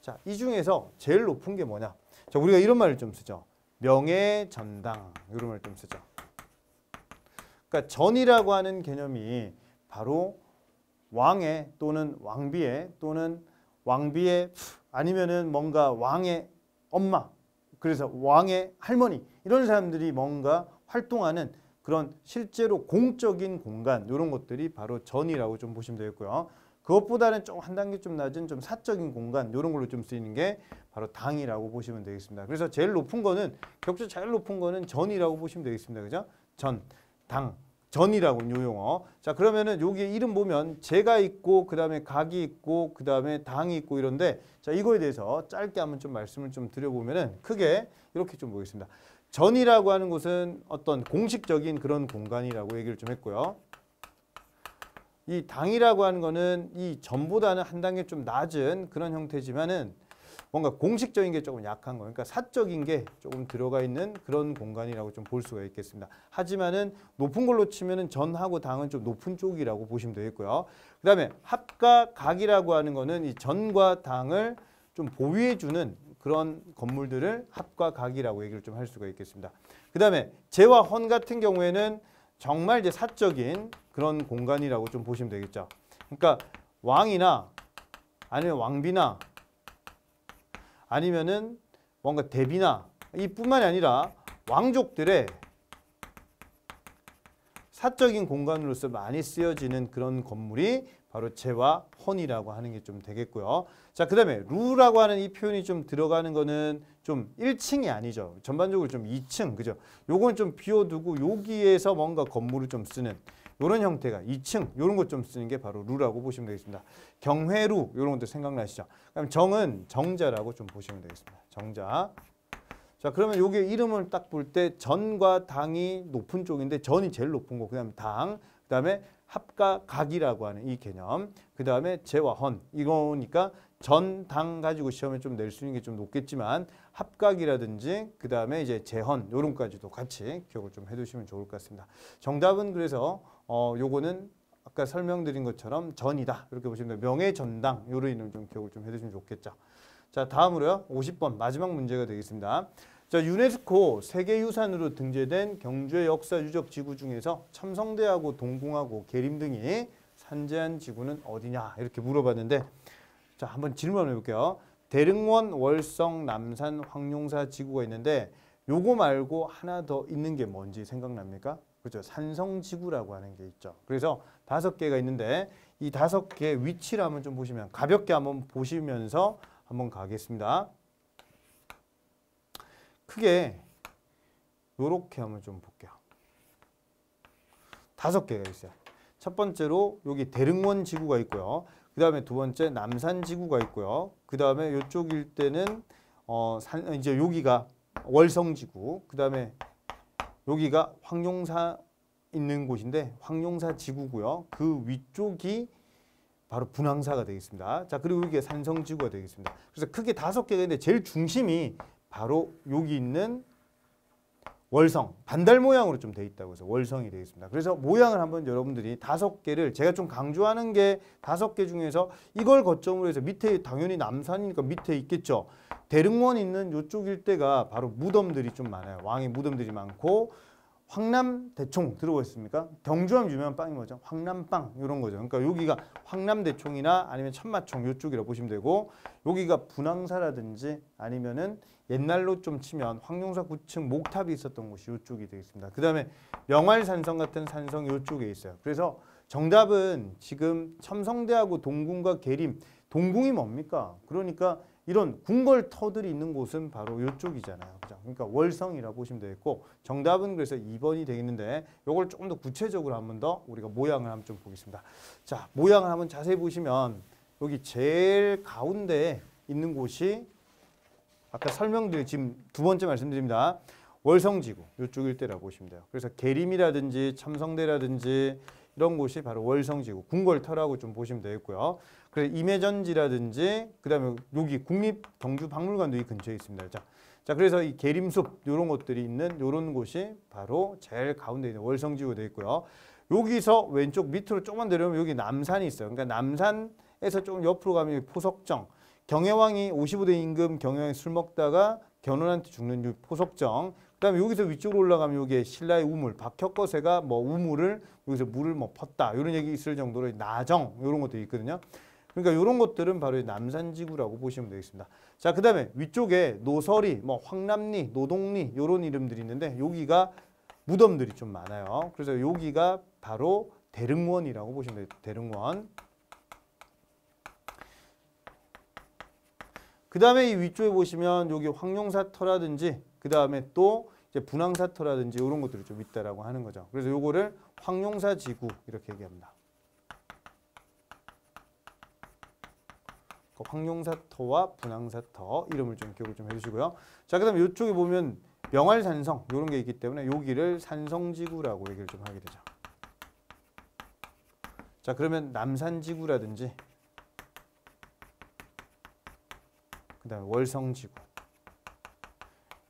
자, 이 중에서 제일 높은 게 뭐냐? 자, 우리가 이런 말을 좀 쓰죠. 명예전당 이런 말을 좀 쓰죠. 그러니까 전이라고 하는 개념이 바로 왕의 또는 왕비의 또는 왕비의 아니면은 뭔가 왕의 엄마, 그래서 왕의 할머니 이런 사람들이 뭔가 활동하는 그런 실제로 공적인 공간 이런 것들이 바로 전이라고 좀 보시면 되겠고요. 그것보다는 좀 한 단계 좀 낮은 좀 사적인 공간 이런 걸로 좀 쓰이는 게 바로 당이라고 보시면 되겠습니다. 그래서 제일 높은 거는 격조 제일 높은 거는 전이라고 보시면 되겠습니다. 그죠? 전, 당, 전이라고 요 용어. 자, 그러면은 여기 이름 보면 제가 있고 그다음에 각이 있고 그다음에 당이 있고 이런데 자, 이거에 대해서 짧게 한번 좀 말씀을 좀 드려보면은 크게 이렇게 좀 보겠습니다. 전이라고 하는 곳은 어떤 공식적인 그런 공간이라고 얘기를 좀 했고요. 이 당이라고 하는 거는 이 전보다는 한 단계 좀 낮은 그런 형태지만은 뭔가 공식적인 게 조금 약한 거예요. 그러니까 사적인 게 조금 들어가 있는 그런 공간이라고 좀 볼 수가 있겠습니다. 하지만은 높은 걸로 치면은 전하고 당은 좀 높은 쪽이라고 보시면 되겠고요. 그다음에 합과 각이라고 하는 거는 이 전과 당을 좀 보위해 주는 그런 건물들을 합과 각이라고 얘기를 좀 할 수가 있겠습니다. 그다음에 재와 헌 같은 경우에는 정말 이제 사적인 그런 공간이라고 좀 보시면 되겠죠. 그러니까 왕이나 아니면 왕비나 아니면은 뭔가 대비나 이뿐만이 아니라 왕족들의 사적인 공간으로서 많이 쓰여지는 그런 건물이 바로 재와 헌이라고 하는 게 좀 되겠고요. 자, 그다음에 루라고 하는 이 표현이 좀 들어가는 거는 좀 1층이 아니죠. 전반적으로 좀 2층, 그죠? 요건 좀 비워두고 여기에서 뭔가 건물을 좀 쓰는 이런 형태가 2층 이런 것 좀 쓰는 게 바로 루라고 보시면 되겠습니다. 경회루 이런 것도 생각나시죠? 그럼 정은 정자라고 좀 보시면 되겠습니다. 정자. 자, 그러면 요게 이름을 딱 볼 때 전과 당이 높은 쪽인데 전이 제일 높은 거, 그다음에 당, 그다음에 합과 각이라고 하는 이 개념, 그다음에 재와 헌 이거니까 전, 당 가지고 시험에 좀 낼 수 있는 게 좀 높겠지만 합각이라든지 그다음에 이제 재헌 요런 까지도 같이 기억을 좀 해두시면 좋을 것 같습니다. 정답은 그래서 요거는 아까 설명드린 것처럼 전이다 이렇게 보시면 돼요. 명예전당 요런 이름 좀 기억을 좀 해두시면 좋겠죠. 자, 다음으로요 50번 마지막 문제가 되겠습니다. 자, 유네스코 세계유산으로 등재된 경주의 역사 유적 지구 중에서 첨성대하고 동궁하고 계림 등이 산재한 지구는 어디냐 이렇게 물어봤는데, 자, 한번 질문해 볼게요. 대릉원, 월성, 남산, 황룡사 지구가 있는데 요거 말고 하나 더 있는 게 뭔지 생각납니까? 그렇죠. 산성지구라고 하는 게 있죠. 그래서 5개가 있는데 이 5개의 위치를 한번 좀 보시면 가볍게 한번 보시면서 한번 가겠습니다. 크게 요렇게 한번 좀 볼게요. 5개가 있어요. 첫 번째로 여기 대릉원 지구가 있고요. 그 다음에 두 번째 남산 지구가 있고요. 그 다음에 이쪽 일대는 이제 여기가 월성 지구. 그 다음에 여기가 황룡사 있는 곳인데 황룡사 지구고요. 그 위쪽이 바로 분황사가 되겠습니다. 자, 그리고 여기가 산성 지구가 되겠습니다. 그래서 크게 5개가 있는데 제일 중심이 바로 여기 있는 월성, 반달 모양으로 좀 돼 있다고 해서 월성이 되겠습니다. 그래서 모양을 한번 여러분들이 5개를 제가 좀 강조하는 게 5개 중에서 이걸 거점으로 해서 밑에 당연히 남산이니까 밑에 있겠죠. 대릉원 있는 이쪽 일대가 바로 무덤들이 좀 많아요. 왕의 무덤들이 많고 황남대총 들어보셨습니까? 경주하면 유명한 빵이 뭐죠? 황남빵 이런 거죠. 그러니까 여기가 황남대총이나 아니면 천마총 이쪽이라고 보시면 되고, 여기가 분황사라든지 아니면은 옛날로 좀 치면 황룡사 9층 목탑이 있었던 곳이 이쪽이 되겠습니다. 그 다음에 명활산성 같은 산성 이쪽에 있어요. 그래서 정답은 지금 첨성대하고 동궁과 계림, 동궁이 뭡니까? 그러니까 이런 궁궐터들이 있는 곳은 바로 이쪽이잖아요. 그죠? 그러니까 월성이라고 보시면 되겠고, 정답은 그래서 2번이 되겠는데 이걸 조금 더 구체적으로 한번 더 우리가 모양을 한번 좀 보겠습니다. 자, 모양을 한번 자세히 보시면 여기 제일 가운데 있는 곳이 아까 설명드린 지금 2번째 말씀드립니다. 월성지구 이쪽 일대라고 보시면 돼요. 그래서 계림이라든지 첨성대라든지 이런 곳이 바로 월성지구, 궁궐터라고 좀 보시면 되겠고요. 그래서 임해전지라든지 그다음에 여기 국립경주박물관도 이 근처에 있습니다. 자, 그래서 이 계림숲 이런 것들이 있는 이런 곳이 바로 제일 가운데 있는 월성지구가 되어 있고요. 여기서 왼쪽 밑으로 조금만 내려오면 여기 남산이 있어요. 그러니까 남산에서 조금 옆으로 가면 포석정, 경혜왕이 55대 임금 경혜왕이 술 먹다가 견훤한테 죽는 이 포석정. 그다음에 여기서 위쪽으로 올라가면 여기에 신라의 우물, 박혁거세가 뭐 우물을 여기서 물을 뭐 펐다 이런 얘기 있을 정도로 나정 이런 것도 있거든요. 그러니까 이런 것들은 바로 남산지구라고 보시면 되겠습니다. 자, 그다음에 위쪽에 노설이, 뭐 황남리, 노동리 이런 이름들이 있는데 여기가 무덤들이 좀 많아요. 그래서 여기가 바로 대릉원이라고 보시면 돼요. 대릉원. 그 다음에 이 위쪽에 보시면 여기 황룡사터라든지 그 다음에 또 이제 분황사터라든지 이런 것들이 좀 있다라고 하는 거죠. 그래서 요거를 황룡사지구 이렇게 얘기합니다. 황룡사터와 분황사터 이름을 좀 기억을 좀 해주시고요. 자, 그다음에 이쪽에 보면 명활산성 이런 게 있기 때문에 여기를 산성지구라고 얘기를 좀 하게 되죠. 자, 그러면 남산지구라든지 그다음에 월성지구.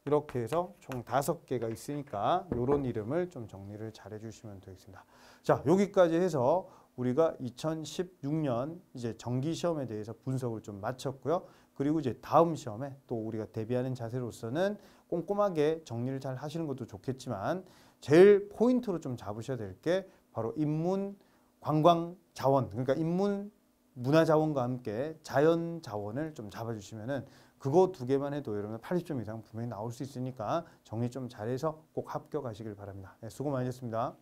이렇게 해서 총 5개가 있으니까 이런 이름을 좀 정리를 잘 해주시면 되겠습니다. 자, 여기까지 해서 우리가 2016년 이제 정기 시험에 대해서 분석을 좀 마쳤고요. 그리고 이제 다음 시험에 또 우리가 대비하는 자세로서는 꼼꼼하게 정리를 잘 하시는 것도 좋겠지만 제일 포인트로 좀 잡으셔야 될 게 바로 인문 관광 자원, 그러니까 인문 문화 자원과 함께 자연 자원을 좀 잡아주시면은 그거 2개만 해도 여러분 80점 이상 분명히 나올 수 있으니까 정리 좀 잘해서 꼭 합격하시길 바랍니다. 네, 수고 많으셨습니다.